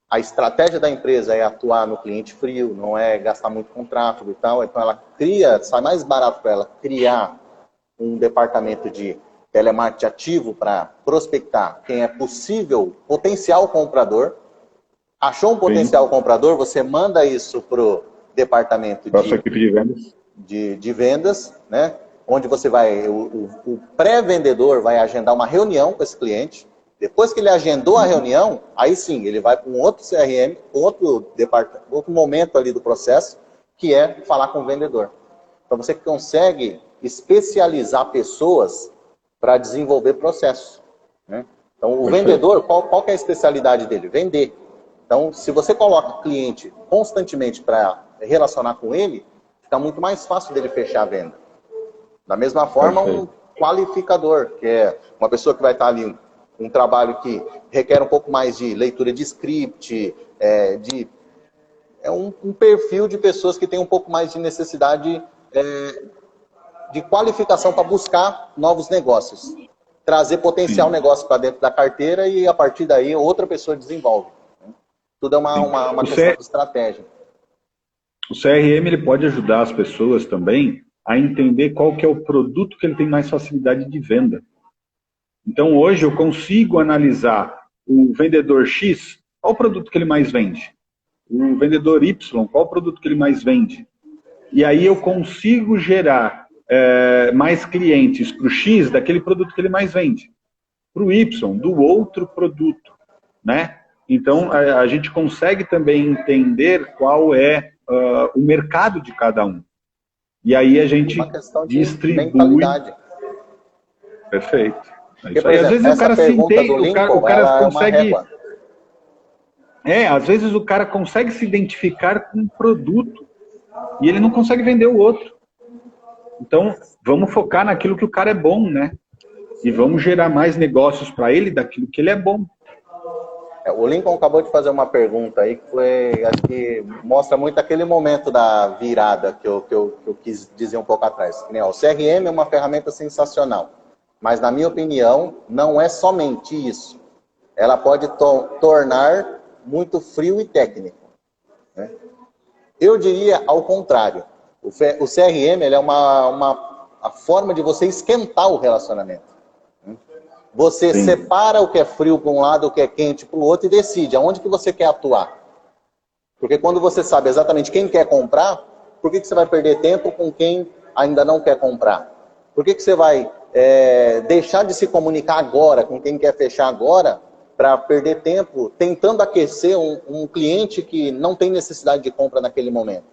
S1: a estratégia da empresa é atuar no cliente frio, não é gastar muito com tráfego e tal. Então ela cria, sai mais barato para ela criar um departamento de telemarketing ativo para prospectar quem é possível, potencial comprador. Achou um potencial comprador, você manda isso para o departamento de vendas, né? Onde você vai, o pré-vendedor vai agendar uma reunião com esse cliente. Depois que ele agendou a reunião, aí sim, ele vai para um outro CRM, outro departamento, outro momento ali do processo, que é falar com o vendedor. Então você consegue especializar pessoas para desenvolver processos, né? Então o vendedor, qual que é a especialidade dele? Vender. Então se você coloca o cliente constantemente para relacionar com ele, fica muito mais fácil dele fechar a venda. Da mesma forma, um qualificador, que é uma pessoa que vai estar ali, um trabalho que requer um pouco mais de leitura de script, é um perfil de pessoas que tem um pouco mais de necessidade de qualificação para buscar novos negócios. Trazer potencial negócio para dentro da carteira e a partir daí outra pessoa desenvolve. Tudo é uma questão de estratégia.
S2: O CRM ele pode ajudar as pessoas também a entender qual que é o produto que ele tem mais facilidade de venda. Então hoje eu consigo analisar o vendedor X, qual o produto que ele mais vende? O vendedor Y, qual o produto que ele mais vende? E aí eu consigo gerar mais clientes para o X daquele produto que ele mais vende. Para o Y, do outro produto, né? Então a gente consegue também entender qual é o mercado de cada um. E aí a gente distribui.
S1: Mentalidade.
S2: Perfeito.
S1: Porque, por exemplo, às vezes o cara se entende,
S2: o cara consegue.
S1: Às
S2: vezes o cara consegue se identificar com um produto e ele não consegue vender o outro. Então, vamos focar naquilo que o cara é bom, né? E vamos gerar mais negócios para ele daquilo que ele é bom.
S1: O Lincoln acabou de fazer uma pergunta aí que foi, acho que mostra muito aquele momento da virada que eu quis dizer um pouco atrás. O CRM é uma ferramenta sensacional, mas na minha opinião não é somente isso. Ela pode tornar muito frio e técnico, né? Eu diria ao contrário. O CRM ele é a forma de você esquentar o relacionamento. Você separa o que é frio para um lado, o que é quente para o outro e decide aonde que você quer atuar. Porque quando você sabe exatamente quem quer comprar, por que você vai perder tempo com quem ainda não quer comprar? Por que você vai deixar de se comunicar agora com quem quer fechar agora para perder tempo tentando aquecer um cliente que não tem necessidade de compra naquele momento?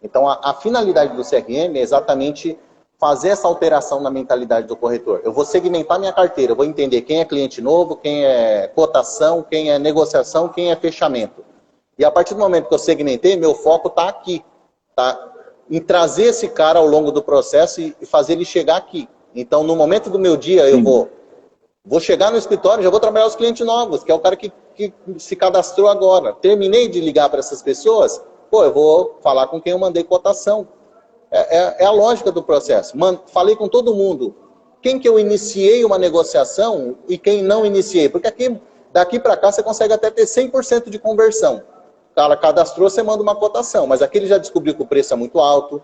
S1: Então a finalidade do CRM é exatamente fazer essa alteração na mentalidade do corretor. Eu vou segmentar minha carteira, eu vou entender quem é cliente novo, quem é cotação, quem é negociação, quem é fechamento. E a partir do momento que eu segmentei, meu foco está aqui. Tá? Em trazer esse cara ao longo do processo e fazer ele chegar aqui. Então, no momento do meu dia, eu vou chegar no escritório e já vou trabalhar os clientes novos, que é o cara que se cadastrou agora. Terminei de ligar para essas pessoas, eu vou falar com quem eu mandei cotação. É a lógica do processo. Falei com todo mundo. Quem que eu iniciei uma negociação e quem não iniciei. Porque daqui para cá você consegue até ter 100% de conversão. O cara cadastrou, você manda uma cotação. Mas aquele já descobriu que o preço é muito alto,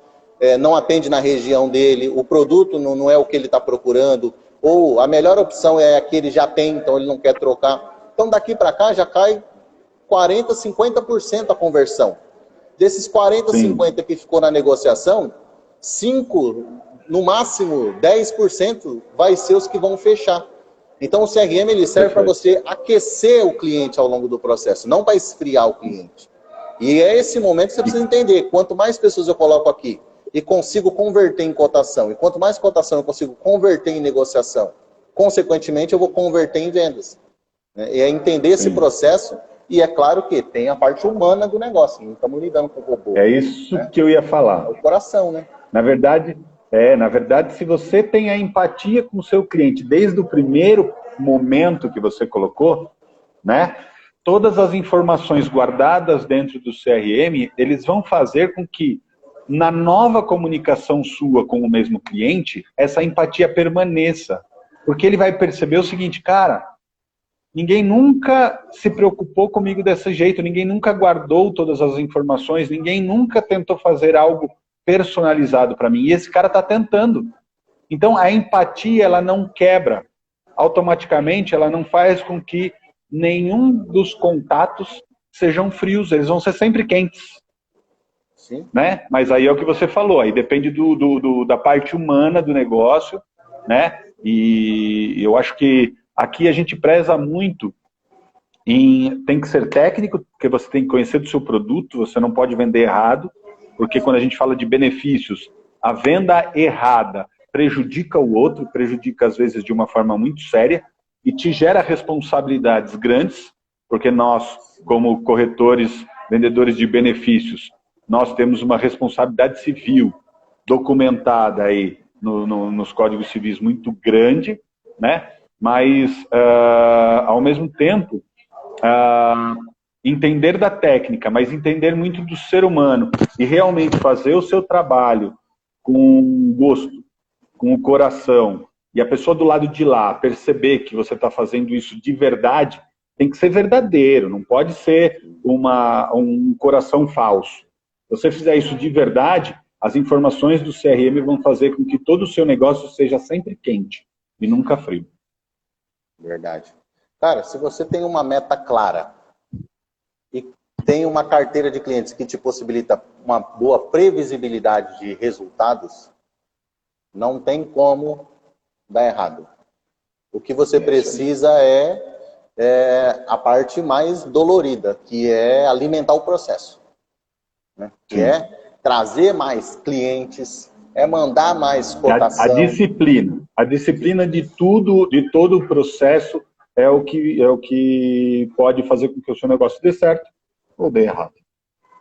S1: não atende na região dele, o produto não é o que ele está procurando, ou a melhor opção é a que ele já tem, então ele não quer trocar. Então daqui para cá já cai 40%, 50% a conversão. Desses 40, 50 que ficou na negociação, 5, no máximo 10% vai ser os que vão fechar. Então o CRM ele serve para você aquecer o cliente ao longo do processo, não para esfriar o cliente. E é esse momento que você precisa entender, quanto mais pessoas eu coloco aqui e consigo converter em cotação, e quanto mais cotação eu consigo converter em negociação, consequentemente eu vou converter em vendas. E é entender esse processo. E é claro que tem a parte humana do negócio, não estamos lidando com o robô.
S2: É isso que eu ia falar.
S1: É o coração, né?
S2: Na verdade, se você tem a empatia com o seu cliente desde o primeiro momento que você colocou, né? Todas as informações guardadas dentro do CRM, eles vão fazer com que na nova comunicação sua com o mesmo cliente, essa empatia permaneça. Porque ele vai perceber o seguinte, cara, ninguém nunca se preocupou comigo desse jeito, ninguém nunca guardou todas as informações, ninguém nunca tentou fazer algo personalizado para mim. E esse cara está tentando. Então, a empatia, ela não quebra. Automaticamente, ela não faz com que nenhum dos contatos sejam frios, eles vão ser sempre quentes.
S1: Sim.
S2: Né? Mas aí é o que você falou, aí depende da parte humana do negócio, né? E eu acho que aqui a gente preza muito tem que ser técnico, porque você tem que conhecer do seu produto, você não pode vender errado, porque quando a gente fala de benefícios, a venda errada prejudica o outro, prejudica às vezes de uma forma muito séria e te gera responsabilidades grandes, porque nós, como corretores, vendedores de benefícios, nós temos uma responsabilidade civil documentada aí nos códigos civis muito grande, né? Mas, ao mesmo tempo, entender da técnica, mas entender muito do ser humano e realmente fazer o seu trabalho com gosto, com o coração, e a pessoa do lado de lá perceber que você está fazendo isso de verdade, tem que ser verdadeiro, não pode ser um coração falso. Se você fizer isso de verdade, as informações do CRM vão fazer com que todo o seu negócio seja sempre quente e nunca frio.
S1: Verdade. Cara, se você tem uma meta clara e tem uma carteira de clientes que te possibilita uma boa previsibilidade de resultados, não tem como dar errado. O que você precisa é a parte mais dolorida, que é alimentar o processo. Né? Que é trazer mais clientes, é mandar mais cotação.
S2: A disciplina de tudo, de todo o processo é o que pode fazer com que o seu negócio dê certo ou dê errado.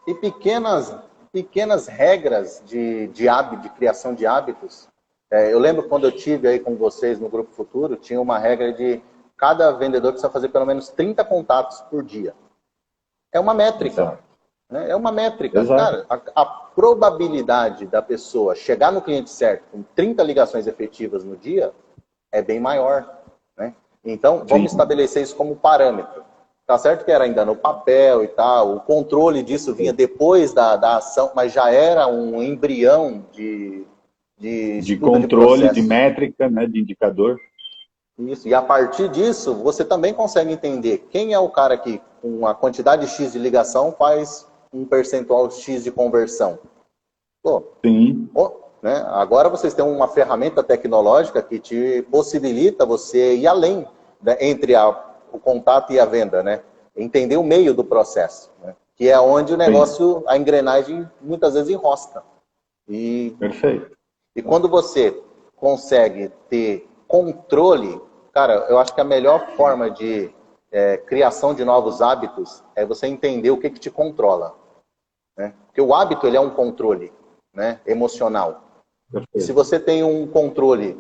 S1: E pequenas regras de hábito, de criação de hábitos. Eu lembro quando eu tive aí com vocês no Grupo Futuro, tinha uma regra de cada vendedor precisa fazer pelo menos 30 contatos por dia. É uma métrica.
S2: Exato.
S1: Né? É uma métrica.
S2: Exato.
S1: Cara, a probabilidade da pessoa chegar no cliente certo com 30 ligações efetivas no dia é bem maior. Né? Então, vamos estabelecer isso como parâmetro. Tá certo que era ainda no papel e tal, o controle disso vinha depois da ação, mas já era um embrião de
S2: controle, de métrica, né, de indicador.
S1: Isso. E a partir disso, você também consegue entender quem é o cara que, com a quantidade X de ligação, faz um percentual X de conversão. Pô,
S2: sim.
S1: Né? Agora vocês têm uma ferramenta tecnológica que te possibilita você ir além, né, entre o contato e a venda, né? Entender o meio do processo, né? Que é onde o negócio, a engrenagem, muitas vezes enrosca.
S2: Perfeito.
S1: E quando você consegue ter controle, cara, eu acho que a melhor forma de criação de novos hábitos é você entender o que te controla. Né? Porque o hábito, ele é um controle, né, emocional. E se você tem um controle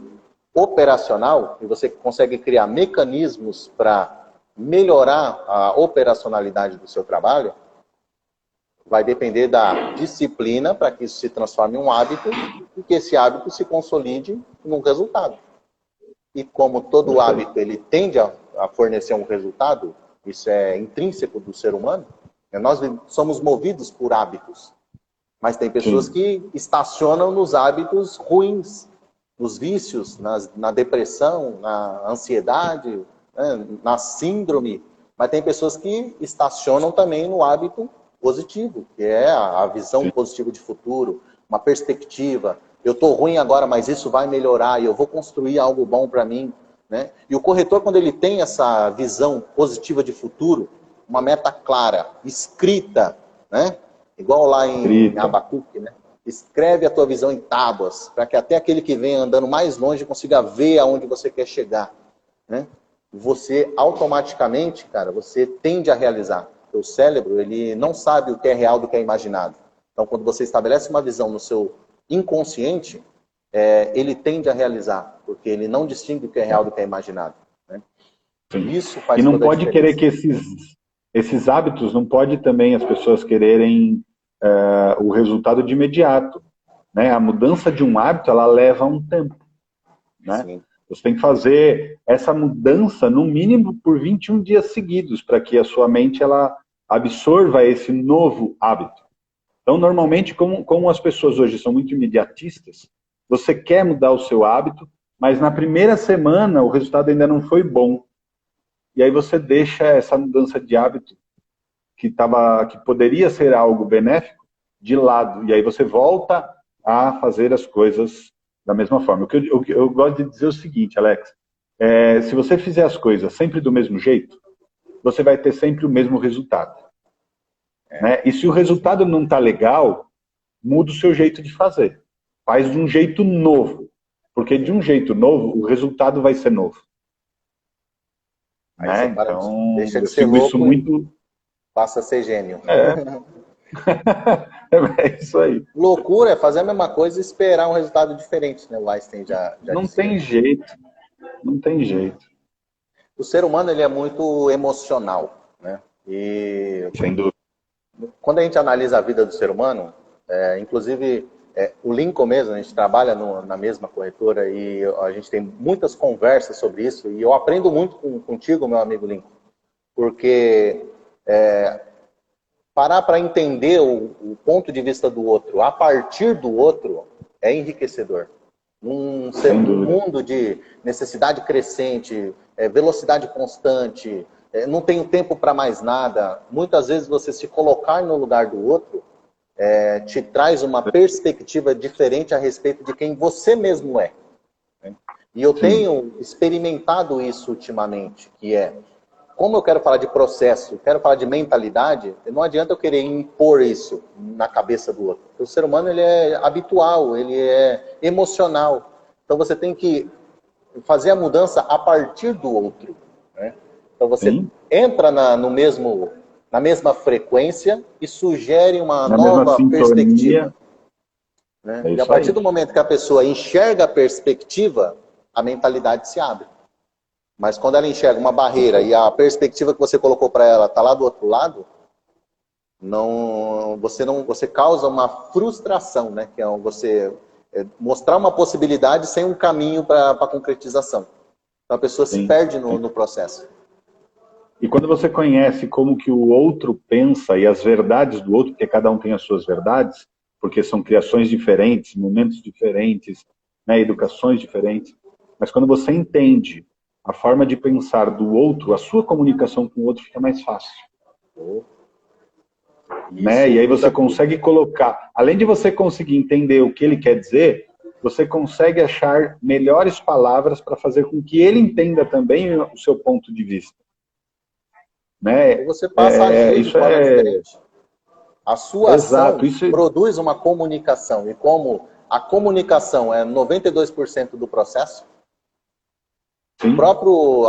S1: operacional e você consegue criar mecanismos para melhorar a operacionalidade do seu trabalho, vai depender da disciplina para que isso se transforme em um hábito e que esse hábito se consolide num resultado. E como todo hábito ele tende a fornecer um resultado, isso é intrínseco do ser humano, nós somos movidos por hábitos. Mas tem pessoas que estacionam nos hábitos ruins, nos vícios, na depressão, na ansiedade, né, na síndrome. Mas tem pessoas que estacionam também no hábito positivo, que é a visão positiva de futuro, uma perspectiva. Eu estou ruim agora, mas isso vai melhorar e eu vou construir algo bom para mim. Né? E o corretor, quando ele tem essa visão positiva de futuro, uma meta clara, escrita, né? Igual lá em Abacuque, né? Escreve a tua visão em tábuas, para que até aquele que vem andando mais longe consiga ver aonde você quer chegar. Né? Você automaticamente, cara, você tende a realizar. O cérebro, ele não sabe o que é real do que é imaginado. Então, quando você estabelece uma visão no seu inconsciente, ele tende a realizar, porque ele não distingue o que é real do que é imaginado. Né? Isso faz
S2: e não
S1: toda a
S2: pode
S1: diferença.
S2: querer que esses hábitos, não pode também as pessoas quererem o resultado de imediato, né? A mudança de um hábito, ela leva um tempo, né?
S1: Sim.
S2: Você tem que fazer essa mudança, no mínimo, por 21 dias seguidos, para que a sua mente ela absorva esse novo hábito. Então, normalmente, como as pessoas hoje são muito imediatistas, você quer mudar o seu hábito, mas na primeira semana o resultado ainda não foi bom. E aí você deixa essa mudança de hábito, que poderia ser algo benéfico, de lado. E aí você volta a fazer as coisas da mesma forma. O que eu gosto de dizer é o seguinte, Alex, se você fizer as coisas sempre do mesmo jeito, você vai ter sempre o mesmo resultado. Né? E se o resultado não está legal, muda o seu jeito de fazer. Faz de um jeito novo. Porque de um jeito novo, o resultado vai ser novo.
S1: Aí
S2: Né?
S1: você para
S2: Então,
S1: deixa de
S2: eu
S1: ser
S2: sigo isso
S1: louco e
S2: muito...
S1: passa a ser gênio.
S2: É isso aí.
S1: Loucura é fazer a mesma coisa e esperar um resultado diferente, né? O Einstein já
S2: Não
S1: dizia.
S2: tem jeito. Não tem jeito.
S1: O ser humano, ele é muito emocional, né? E
S2: Sem dúvida.
S1: quando a gente analisa a vida do ser humano, inclusive o Lincoln mesmo, a gente trabalha na mesma corretora e a gente tem muitas conversas sobre isso e eu aprendo muito contigo, meu amigo Lincoln, porque parar para entender o ponto de vista do outro a partir do outro é enriquecedor. Num mundo de necessidade crescente, velocidade constante, não tenho tempo para mais nada, muitas vezes você se colocar no lugar do outro te traz uma perspectiva diferente a respeito de quem você mesmo é. Né? E eu tenho experimentado isso ultimamente, que como eu quero falar de processo, quero falar de mentalidade, não adianta eu querer impor isso na cabeça do outro. O ser humano, ele é habitual, ele é emocional. Então você tem que fazer a mudança a partir do outro. Né? Então você entra na mesma frequência e sugere uma nova perspectiva. Né? E a partir do momento que a pessoa enxerga a perspectiva, a mentalidade se abre. Mas quando ela enxerga uma barreira e a perspectiva que você colocou para ela está lá do outro lado, você causa uma frustração, né? Que é você mostrar uma possibilidade sem um caminho para a concretização. Então a pessoa se perde no processo.
S2: E quando você conhece como que o outro pensa e as verdades do outro, porque cada um tem as suas verdades, porque são criações diferentes, momentos diferentes, né, educações diferentes, mas quando você entende a forma de pensar do outro, a sua comunicação com o outro fica mais fácil. Né? E aí você consegue colocar, além de você conseguir entender o que ele quer dizer, você consegue achar melhores palavras para fazer com que ele entenda também o seu ponto de vista. Né?
S1: Você passa a agir de forma diferente. A sua ação produz uma comunicação. E como a comunicação é 92% do processo, a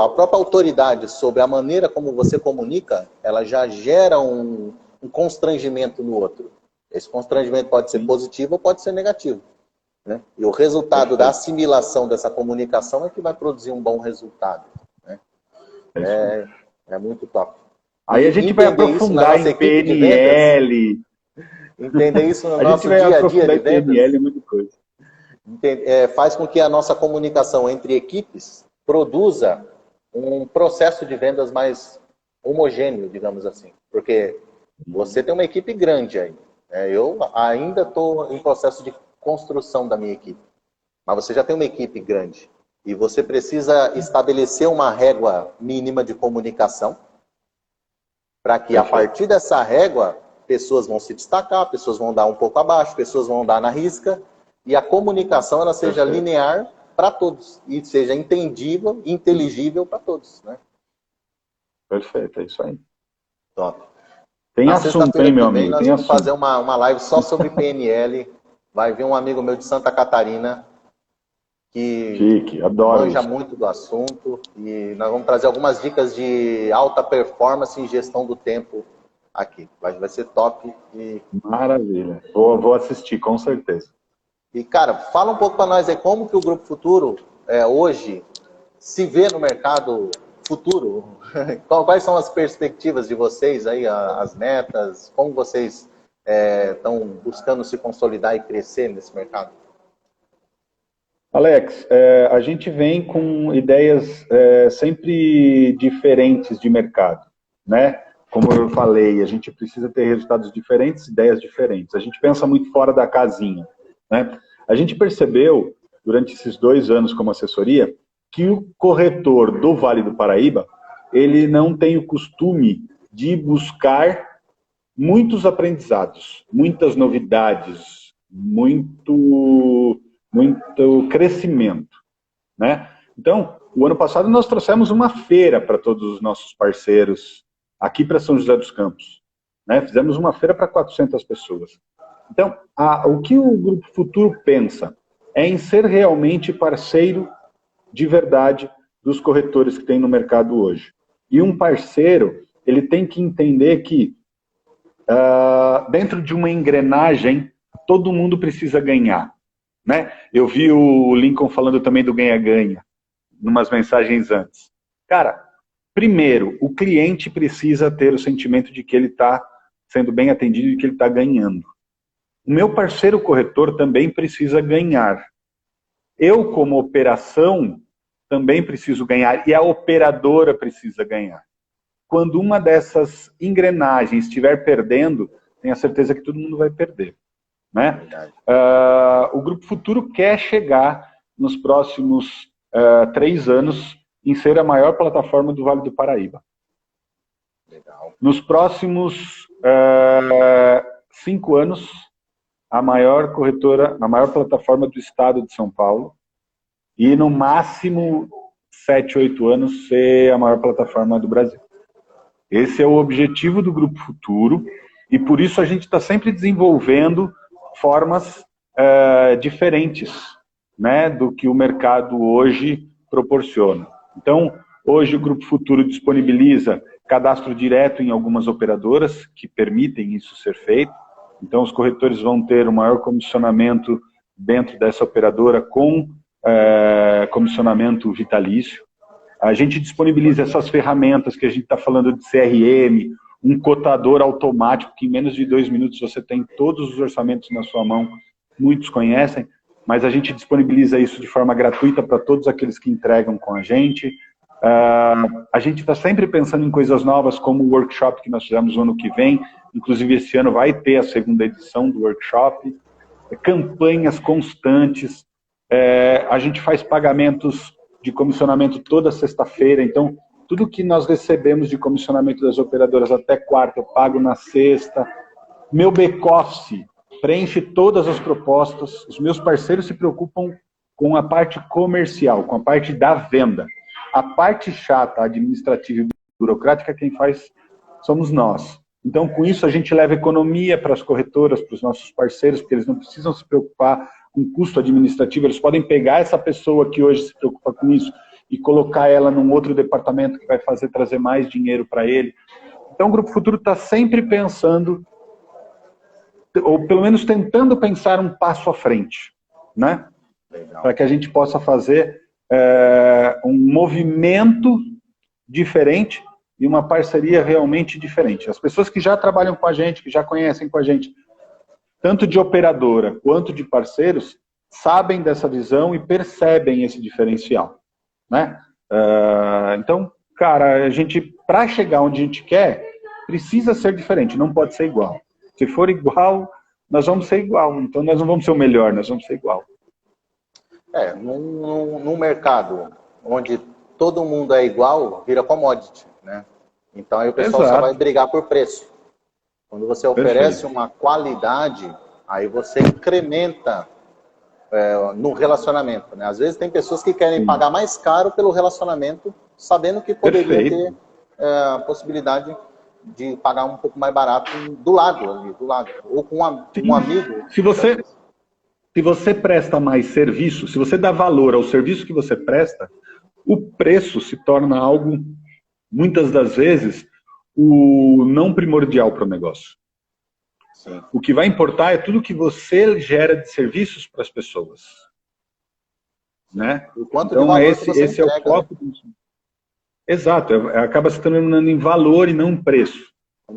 S1: própria autoridade sobre a maneira como você comunica, ela já gera um constrangimento no outro. Esse constrangimento pode ser positivo ou pode ser negativo. Né? E o resultado da assimilação dessa comunicação é que vai produzir um bom resultado. Né? É muito top.
S2: Aí a gente vai aprofundar em PNL.
S1: Entender isso no nosso dia a dia de vendas.
S2: PNL é muita coisa.
S1: Faz com que a nossa comunicação entre equipes produza um processo de vendas mais homogêneo, digamos assim. Porque você tem uma equipe grande aí. Eu ainda estou em processo de construção da minha equipe. Mas você já tem uma equipe grande. E você precisa estabelecer uma régua mínima de comunicação para que, a partir dessa régua, pessoas vão se destacar, pessoas vão dar um pouco abaixo, pessoas vão dar na risca, e a comunicação ela seja linear para todos, e seja entendível, inteligível para todos. Né?
S2: Perfeito, é isso aí.
S1: Top.
S2: Tem assunto, hein, meu amigo?
S1: Nós vamos fazer uma live só sobre PNL. Vai vir um amigo meu de Santa Catarina, que manja muito do assunto, e nós vamos trazer algumas dicas de alta performance e gestão do tempo aqui. Vai ser top.
S2: Maravilha. Vou assistir, com certeza.
S1: E, cara, fala um pouco para nós aí como que o Grupo Futuro hoje se vê no mercado futuro. Quais são as perspectivas de vocês aí, as metas, como vocês estão buscando se consolidar e crescer nesse mercado?
S2: Alex, a gente vem com ideias sempre diferentes de mercado, né? Como eu falei, a gente precisa ter resultados diferentes, ideias diferentes. A gente pensa muito fora da casinha, né? A gente percebeu, durante esses 2 anos como assessoria, que o corretor do Vale do Paraíba, ele não tem o costume de buscar muitos aprendizados, muitas novidades, muito crescimento, né? Então, o ano passado nós trouxemos uma feira para todos os nossos parceiros aqui para São José dos Campos, né? Fizemos uma feira para 400 pessoas. Então, o que o Grupo Futuro pensa é em ser realmente parceiro de verdade dos corretores que tem no mercado hoje. E um parceiro, ele tem que entender que dentro de uma engrenagem, todo mundo precisa ganhar, né? Eu vi o Lincoln falando também do ganha-ganha, numas mensagens antes. Cara, primeiro, o cliente precisa ter o sentimento de que ele está sendo bem atendido e que ele está ganhando. O meu parceiro corretor também precisa ganhar. Eu, como operação, também preciso ganhar, e a operadora precisa ganhar. Quando uma dessas engrenagens estiver perdendo, tenha certeza que todo mundo vai perder, né? O Grupo Futuro quer chegar nos próximos 3 anos em ser a maior plataforma do Vale do Paraíba.
S1: Legal.
S2: Nos próximos 5 anos, a maior corretora, a maior plataforma do estado de São Paulo, e no máximo 7, 8 anos ser a maior plataforma do Brasil. Esse é o objetivo do Grupo Futuro, e por isso a gente está sempre desenvolvendo formas diferentes, né, do que o mercado hoje proporciona. Então, hoje o Grupo Futuro disponibiliza cadastro direto em algumas operadoras que permitem isso ser feito. Então, os corretores vão ter o maior comissionamento dentro dessa operadora com comissionamento vitalício. A gente disponibiliza essas ferramentas que a gente está falando de CRM, um cotador automático que em menos de 2 minutos você tem todos os orçamentos na sua mão, muitos conhecem, mas a gente disponibiliza isso de forma gratuita para todos aqueles que entregam com a gente. A gente está sempre pensando em coisas novas, como o workshop que nós fizemos no ano que vem, inclusive esse ano vai ter a 2ª edição do workshop, campanhas constantes, a gente faz pagamentos de comissionamento toda sexta-feira, então tudo que nós recebemos de comissionamento das operadoras até quarta, eu pago na sexta. Meu back-office preenche todas as propostas, os meus parceiros se preocupam com a parte comercial, com a parte da venda. A parte chata, administrativa e burocrática, quem faz somos nós. Então, com isso, a gente leva economia para as corretoras, para os nossos parceiros, porque eles não precisam se preocupar com custo administrativo, eles podem pegar essa pessoa que hoje se preocupa com isso e colocar ela num outro departamento que vai trazer mais dinheiro para ele. Então, o Grupo Futuro está sempre pensando, ou pelo menos tentando pensar um passo à frente, né? Para que a gente possa fazer um movimento diferente e uma parceria realmente diferente. As pessoas que já trabalham com a gente, que já conhecem com a gente, tanto de operadora quanto de parceiros, sabem dessa visão e percebem esse diferencial, né? Então, cara, a gente, para chegar onde a gente quer, precisa ser diferente, não pode ser igual. Se for igual, nós vamos ser igual. Então, nós não vamos ser o melhor, nós vamos ser igual.
S1: Num mercado onde todo mundo é igual, vira commodity, né? Então, aí o pessoal só vai brigar por preço. Quando você oferece uma qualidade, aí você incrementa no relacionamento, né? Às vezes tem pessoas que querem pagar mais caro pelo relacionamento, sabendo que poderia ter a possibilidade de pagar um pouco mais barato do lado, ou com um amigo.
S2: Se você presta mais serviço, se você dá valor ao serviço que você presta, o preço se torna algo, muitas das vezes, o não primordial para o negócio.
S1: Sim.
S2: O que vai importar é tudo que você gera de serviços para as pessoas. Né?
S1: O quanto
S2: então,
S1: de valor
S2: esse é o foco. Né? Exato, acaba se tornando em valor e não preço.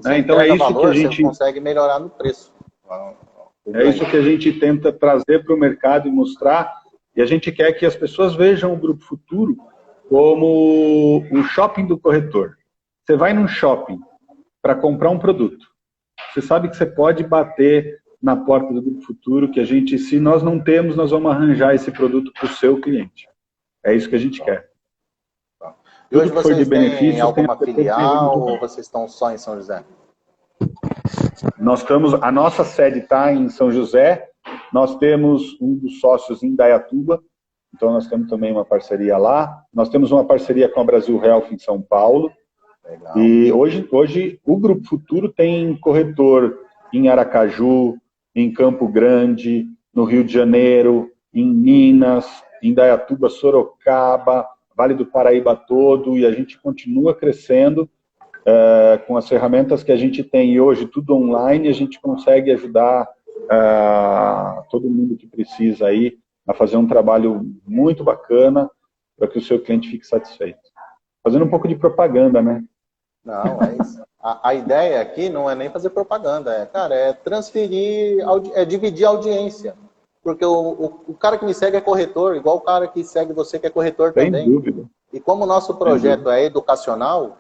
S1: Né? Então, é isso valor, que a gente consegue melhorar no preço.
S2: É isso que a gente tenta trazer para o mercado e mostrar, e a gente quer que as pessoas vejam o Grupo Futuro como o shopping do corretor. Você vai num shopping para comprar um produto, você sabe que você pode bater na porta do Grupo Futuro, que a gente, se nós não temos, nós vamos arranjar esse produto para o seu cliente. É isso que a gente quer.
S3: E hoje vocês têm alguma filial ou vocês estão só em São José?
S2: Nós estamos, a nossa sede está em São José, nós temos um dos sócios em Indaiatuba, então nós temos também uma parceria lá, nós temos uma parceria com a Brasil Health em São Paulo. Legal. E hoje o Grupo Futuro tem corretor em Aracaju, em Campo Grande, no Rio de Janeiro, em Minas, em Indaiatuba, Sorocaba, Vale do Paraíba todo, e a gente continua crescendo com as ferramentas que a gente tem. E hoje tudo online, a gente consegue ajudar todo mundo que precisa aí a fazer um trabalho muito bacana para que o seu cliente fique satisfeito. Fazendo um pouco de propaganda, né?
S3: Não, é isso. A ideia aqui não é nem fazer propaganda, cara, é transferir, é dividir a audiência. Porque o cara que me segue é corretor, igual o cara que segue você que é corretor também.
S2: Sem dúvida.
S3: E como o nosso projeto é educacional,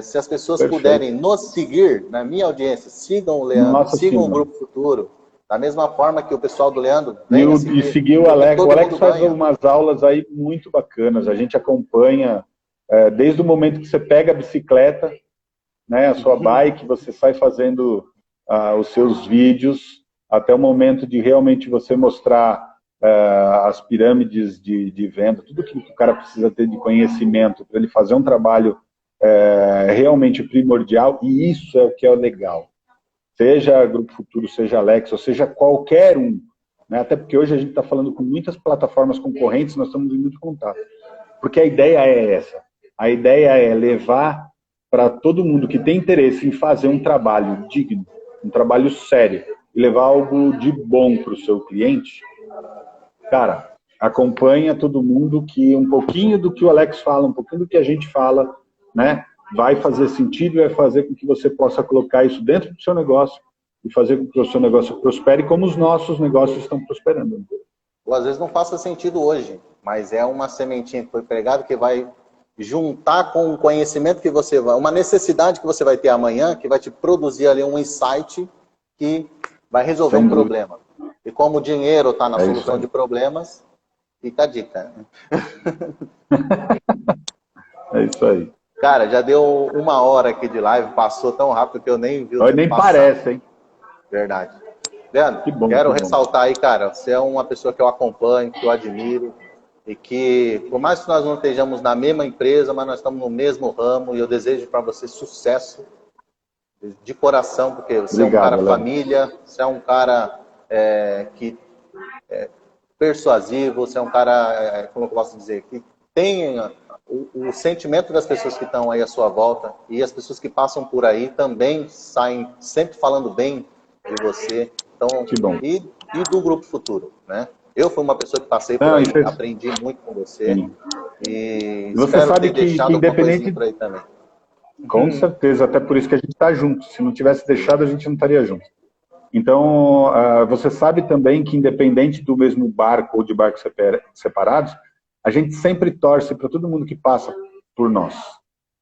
S3: se as pessoas puderem nos seguir, na minha audiência, sigam o Leandro, sigam o Grupo Futuro, da mesma forma que o pessoal do Leandro vem
S2: e seguir o Alex. O Alex faz umas aulas aí muito bacanas, a gente acompanha desde o momento que você pega a bicicleta, né, a sua bike, você sai fazendo os seus vídeos, até o momento de realmente você mostrar as pirâmides de venda, tudo que o cara precisa ter de conhecimento para ele fazer um trabalho realmente primordial, e isso é o que é legal. Seja Grupo Futuro, seja Alex, ou seja qualquer um, né? Até porque hoje a gente está falando com muitas plataformas concorrentes, nós estamos em muito contato. Porque a ideia é essa, a ideia é levar para todo mundo que tem interesse em fazer um trabalho digno, um trabalho sério, e levar algo de bom para o seu cliente. Cara, acompanha todo mundo que um pouquinho do que o Alex fala, um pouquinho do que a gente fala, né, vai fazer sentido e vai fazer com que você possa colocar isso dentro do seu negócio e fazer com que o seu negócio prospere como os nossos negócios estão prosperando.
S3: Ou às vezes não faça sentido hoje, mas é uma sementinha que foi pregada que vai juntar com o conhecimento que você vai, uma necessidade que você vai ter amanhã, que vai te produzir ali um insight que vai resolver um problema. E como o dinheiro está na solução de problemas, fica a dica.
S2: É isso aí.
S3: Cara, já deu 1 hora aqui de live, passou tão rápido que eu nem vi o tempo
S2: nem
S3: passar.
S2: Parece, hein?
S3: Verdade. Leandro, quero ressaltar aí, cara, você é uma pessoa que eu acompanho, que eu admiro, e que, por mais que nós não estejamos na mesma empresa, mas nós estamos no mesmo ramo, e eu desejo para você sucesso, de coração, porque você é um cara família, você é um cara persuasivo, você é um cara, como eu posso dizer, que tem o sentimento das pessoas que estão aí à sua volta, e as pessoas que passam por aí também saem sempre falando bem de você, então, e do Grupo Futuro, né? Eu fui uma pessoa que passei por aí, aprendi muito com você, e
S2: você sabe que independente
S3: por aí também.
S2: Com certeza, até por isso que a gente está junto. Se não tivesse deixado, a gente não estaria junto. Então, você sabe também que independente do mesmo barco ou de barcos separados, a gente sempre torce para todo mundo que passa por nós.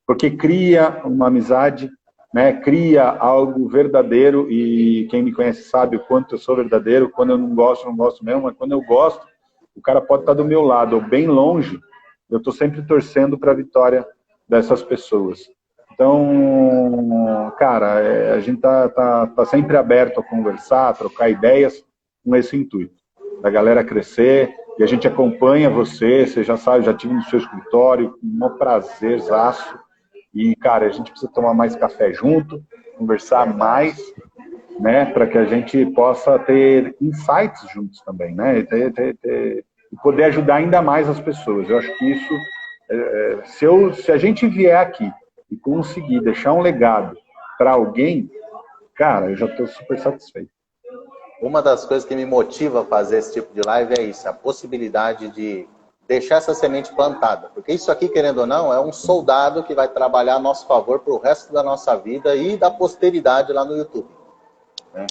S2: Porque cria uma amizade, né? Cria algo verdadeiro, e quem me conhece sabe o quanto eu sou verdadeiro. Quando eu não gosto mesmo, mas quando eu gosto, o cara pode estar do meu lado ou bem longe, eu estou sempre torcendo para a vitória dessas pessoas. Então, cara, a gente tá sempre aberto a conversar, a trocar ideias com esse intuito, da galera crescer, e a gente acompanha você já sabe, já tive no seu escritório, um prazerzaço, e, cara, a gente precisa tomar mais café junto, conversar mais, né, para que a gente possa ter insights juntos também, né, e poder ajudar ainda mais as pessoas. Eu acho que isso, se a gente vier aqui e conseguir deixar um legado para alguém, cara, eu já estou super satisfeito.
S3: Uma das coisas que me motiva a fazer esse tipo de live é isso, a possibilidade de deixar essa semente plantada. Porque isso aqui, querendo ou não, é um soldado que vai trabalhar a nosso favor para o resto da nossa vida e da posteridade lá no YouTube, né?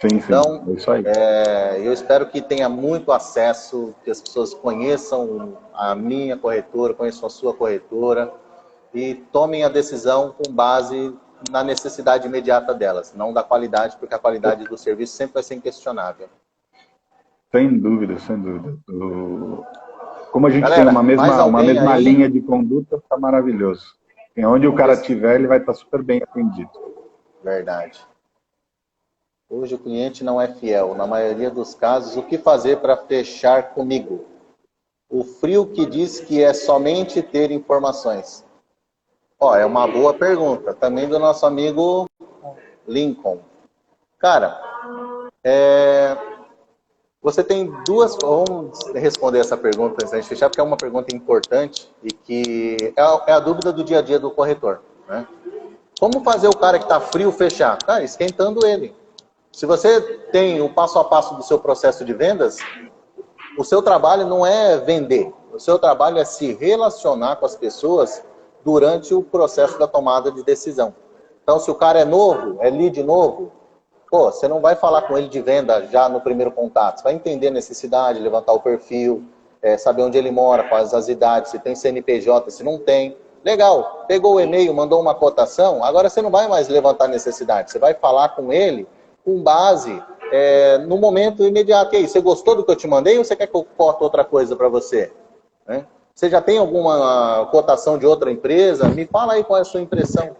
S2: Sim,
S3: Então,
S2: é isso aí.
S3: eu espero que tenha muito acesso, que as pessoas conheçam a minha corretora, conheçam a sua corretora e tomem a decisão com base na necessidade imediata delas, não da qualidade, porque a qualidade do serviço sempre vai ser inquestionável.
S2: Sem dúvida, sem dúvida. Como a gente tem
S3: Galera, mais
S2: uma
S3: alguém
S2: mesma
S3: aí?
S2: linha de conduta, está maravilhoso. E onde o cara estiver, ele vai estar super bem atendido.
S3: Verdade. Hoje o cliente não é fiel. Na maioria dos casos, o que fazer para fechar comigo? O frio que diz que é somente ter informações. Ó, é uma boa pergunta. Também do nosso amigo Lincoln. Cara, você tem duas... Vamos responder essa pergunta antes da gente fechar, porque é uma pergunta importante e que é a dúvida do dia a dia do corretor, né? Como fazer o cara que está frio fechar? Cara, esquentando ele. Se você tem o passo a passo do seu processo de vendas, o seu trabalho não é vender. O seu trabalho é se relacionar com as pessoas durante o processo da tomada de decisão. Então, se o cara é novo, é lead novo, pô, você não vai falar com ele de venda já no primeiro contato. Você vai entender a necessidade, levantar o perfil, saber onde ele mora, quais as idades, se tem CNPJ, se não tem. Legal, pegou o e-mail, mandou uma cotação, agora você não vai mais levantar necessidade. Você vai falar com ele com base no momento imediato. E aí, você gostou do que eu te mandei ou você quer que eu corte outra coisa para você? Né? Você já tem alguma cotação de outra empresa? Me fala aí qual é a sua impressão.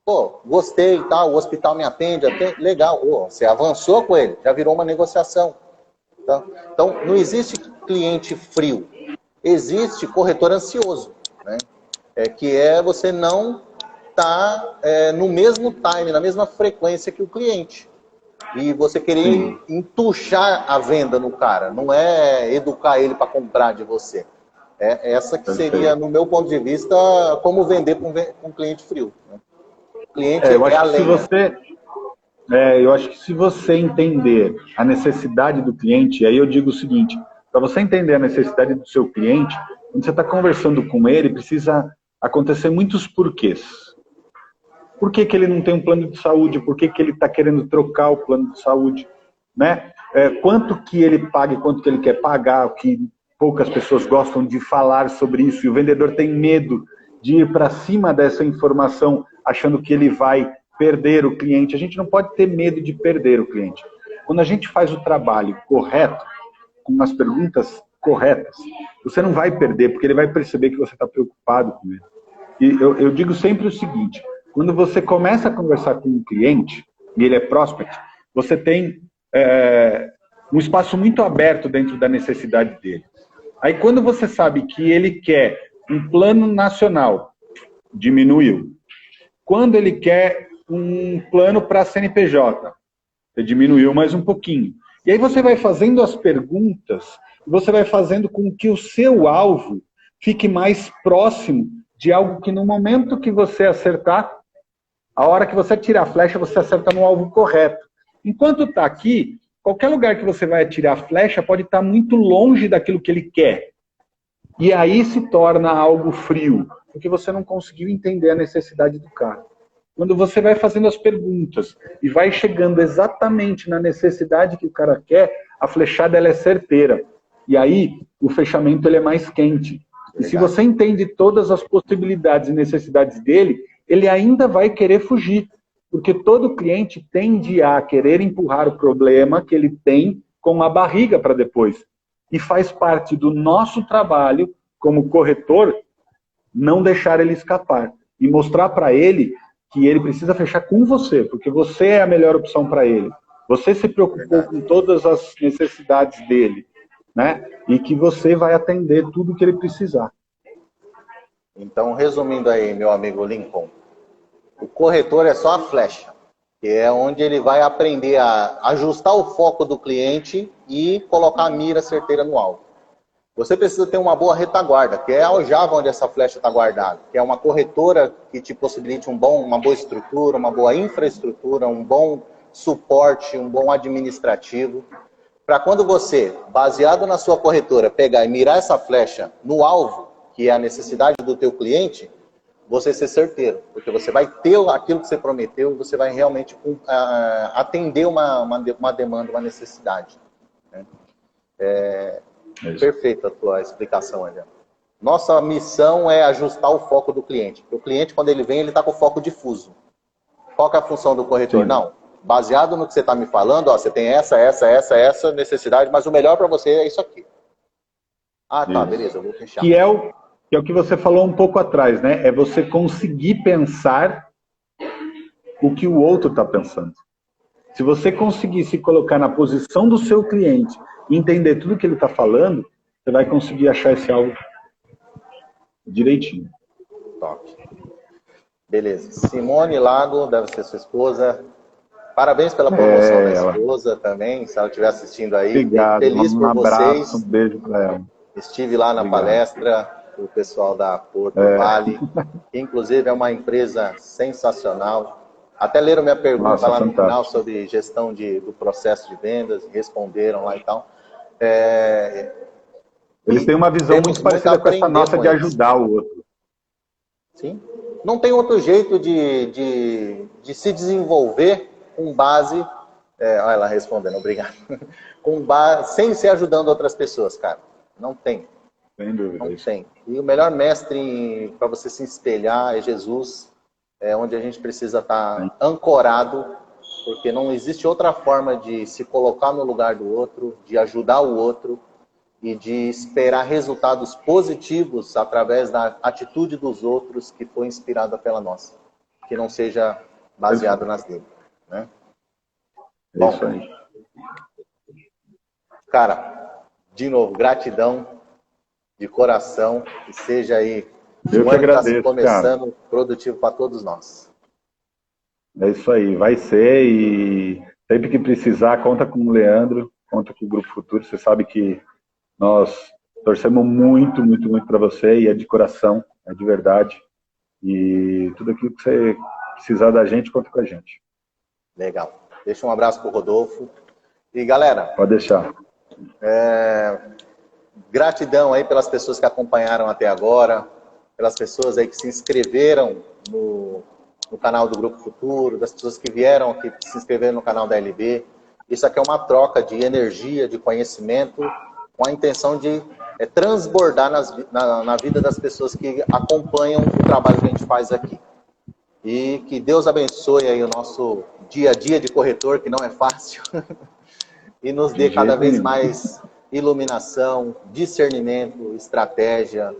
S3: Pô, gostei e tal, o hospital me atende, legal. Você avançou com ele, já virou uma negociação. Tá? Então, não existe cliente frio. Existe corretor ansioso, né? Que você não tá no mesmo time, na mesma frequência que o cliente. E você querer entuchar a venda no cara, não é educar ele para comprar de você. Essa que seria, no meu ponto de vista, como vender para um cliente frio. Né? O cliente
S2: Eu acho
S3: a
S2: que
S3: lenha.
S2: eu acho que se você entender a necessidade do cliente, aí eu digo o seguinte, para você entender a necessidade do seu cliente, quando você está conversando com ele, precisa acontecer muitos porquês. Por que ele não tem um plano de saúde? Por que ele está querendo trocar o plano de saúde? Né? Quanto que ele paga e quanto que ele quer pagar, o que poucas pessoas gostam de falar sobre isso, e o vendedor tem medo de ir para cima dessa informação, achando que ele vai perder o cliente. A gente não pode ter medo de perder o cliente. Quando a gente faz o trabalho correto, com as perguntas corretas, você não vai perder, porque ele vai perceber que você está preocupado com ele. E eu digo sempre o seguinte, quando você começa a conversar com um cliente, e ele é prospect, você tem um espaço muito aberto dentro da necessidade dele. Aí quando você sabe que ele quer um plano nacional, diminuiu. Quando ele quer um plano para CNPJ, você diminuiu mais um pouquinho. E aí você vai fazendo as perguntas, você vai fazendo com que o seu alvo fique mais próximo de algo que no momento que você acertar, a hora que você tirar a flecha, você acerta no alvo correto. Enquanto está aqui, qualquer lugar que você vai atirar a flecha pode estar muito longe daquilo que ele quer. E aí se torna algo frio, porque você não conseguiu entender a necessidade do cara. Quando você vai fazendo as perguntas e vai chegando exatamente na necessidade que o cara quer, a flechada ela é certeira. E aí o fechamento ele é mais quente. E se você entende todas as possibilidades e necessidades dele, ele ainda vai querer fugir. Porque todo cliente tende a querer empurrar o problema que ele tem com a barriga para depois. E faz parte do nosso trabalho, como corretor, não deixar ele escapar. E mostrar para ele que ele precisa fechar com você, porque você é a melhor opção para ele. Você se preocupou com todas as necessidades dele, né? E que você vai atender tudo que ele precisar.
S3: Então, resumindo aí, meu amigo Lincoln, o corretor é só a flecha, que é onde ele vai aprender a ajustar o foco do cliente e colocar a mira certeira no alvo. Você precisa ter uma boa retaguarda, que é a aljava onde essa flecha está guardada, que é uma corretora que te possibilite uma boa estrutura, uma boa infraestrutura, um bom suporte, um bom administrativo, para quando você, baseado na sua corretora, pegar e mirar essa flecha no alvo, que é a necessidade do teu cliente, você ser certeiro, porque você vai ter aquilo que você prometeu, você vai realmente atender uma demanda, uma necessidade. Né? Perfeita a tua explicação, Adriano. Nossa missão é ajustar o foco do cliente. Porque o cliente, quando ele vem, ele está com o foco difuso. Qual que é a função do corretor? Sim. Não, baseado no que você está me falando, ó, você tem essa necessidade, mas o melhor para você é isso aqui. Ah, tá, beleza, eu vou fechar.
S2: Que é o que você falou um pouco atrás, né? É você conseguir pensar o que o outro está pensando. Se você conseguir se colocar na posição do seu cliente e entender tudo que ele está falando, você vai conseguir achar esse algo direitinho.
S3: Top. Beleza. Simone Lago, deve ser sua esposa. Parabéns pela promoção da esposa também, se ela estiver assistindo aí.
S2: Obrigado,
S3: feliz por
S2: abraço,
S3: vocês.
S2: Um beijo para ela.
S3: Estive lá na palestra do pessoal da Porto Vale, que inclusive é uma empresa sensacional. Até leram minha pergunta lá no final sobre gestão do processo de vendas, responderam lá e tal.
S2: Eles têm uma visão muito parecida com essa nossa de ajudar o outro.
S3: Sim. Não tem outro jeito de se desenvolver com base... olha ela respondendo, obrigado. Sem ser ajudando outras pessoas, cara. Não tem.
S2: Sem dúvida.
S3: Não tem. E o melhor mestre para você se espelhar é Jesus, onde a gente precisa estar ancorado, porque não existe outra forma de se colocar no lugar do outro, de ajudar o outro e de esperar resultados positivos através da atitude dos outros que foi inspirada pela nossa, que não seja baseado nas dele, né? Bom, isso aí. Cara, de novo, gratidão de coração, que seja aí
S2: um ano que está
S3: começando, cara, produtivo para todos nós.
S2: É isso aí, vai ser, e sempre que precisar, conta com o Leandro, conta com o Grupo Futuro. Você sabe que nós torcemos muito, muito, muito para você, e é de coração, é de verdade. E tudo aquilo que você precisar da gente, conta com a gente.
S3: Legal. Deixa um abraço para o Rodolfo. E galera...
S2: Pode deixar.
S3: Gratidão aí pelas pessoas que acompanharam até agora, pelas pessoas aí que se inscreveram no canal do Grupo Futuro, das pessoas que vieram aqui se inscreveram no canal da LB. Isso aqui é uma troca de energia, de conhecimento, com a intenção de transbordar na vida das pessoas que acompanham o trabalho que a gente faz aqui. E que Deus abençoe aí o nosso dia a dia de corretor, que não é fácil, e nos dê cada vez mais iluminação, discernimento, estratégia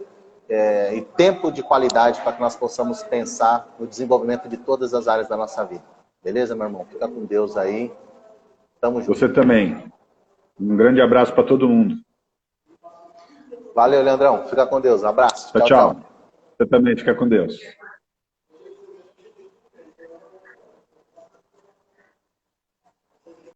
S3: e tempo de qualidade para que nós possamos pensar no desenvolvimento de todas as áreas da nossa vida. Beleza, meu irmão? Fica com Deus aí. Tamo junto.
S2: Você também. Um grande abraço para todo mundo.
S3: Valeu, Leandrão. Fica com Deus. Abraço.
S2: Tchau, tchau. Você também. Fica com Deus.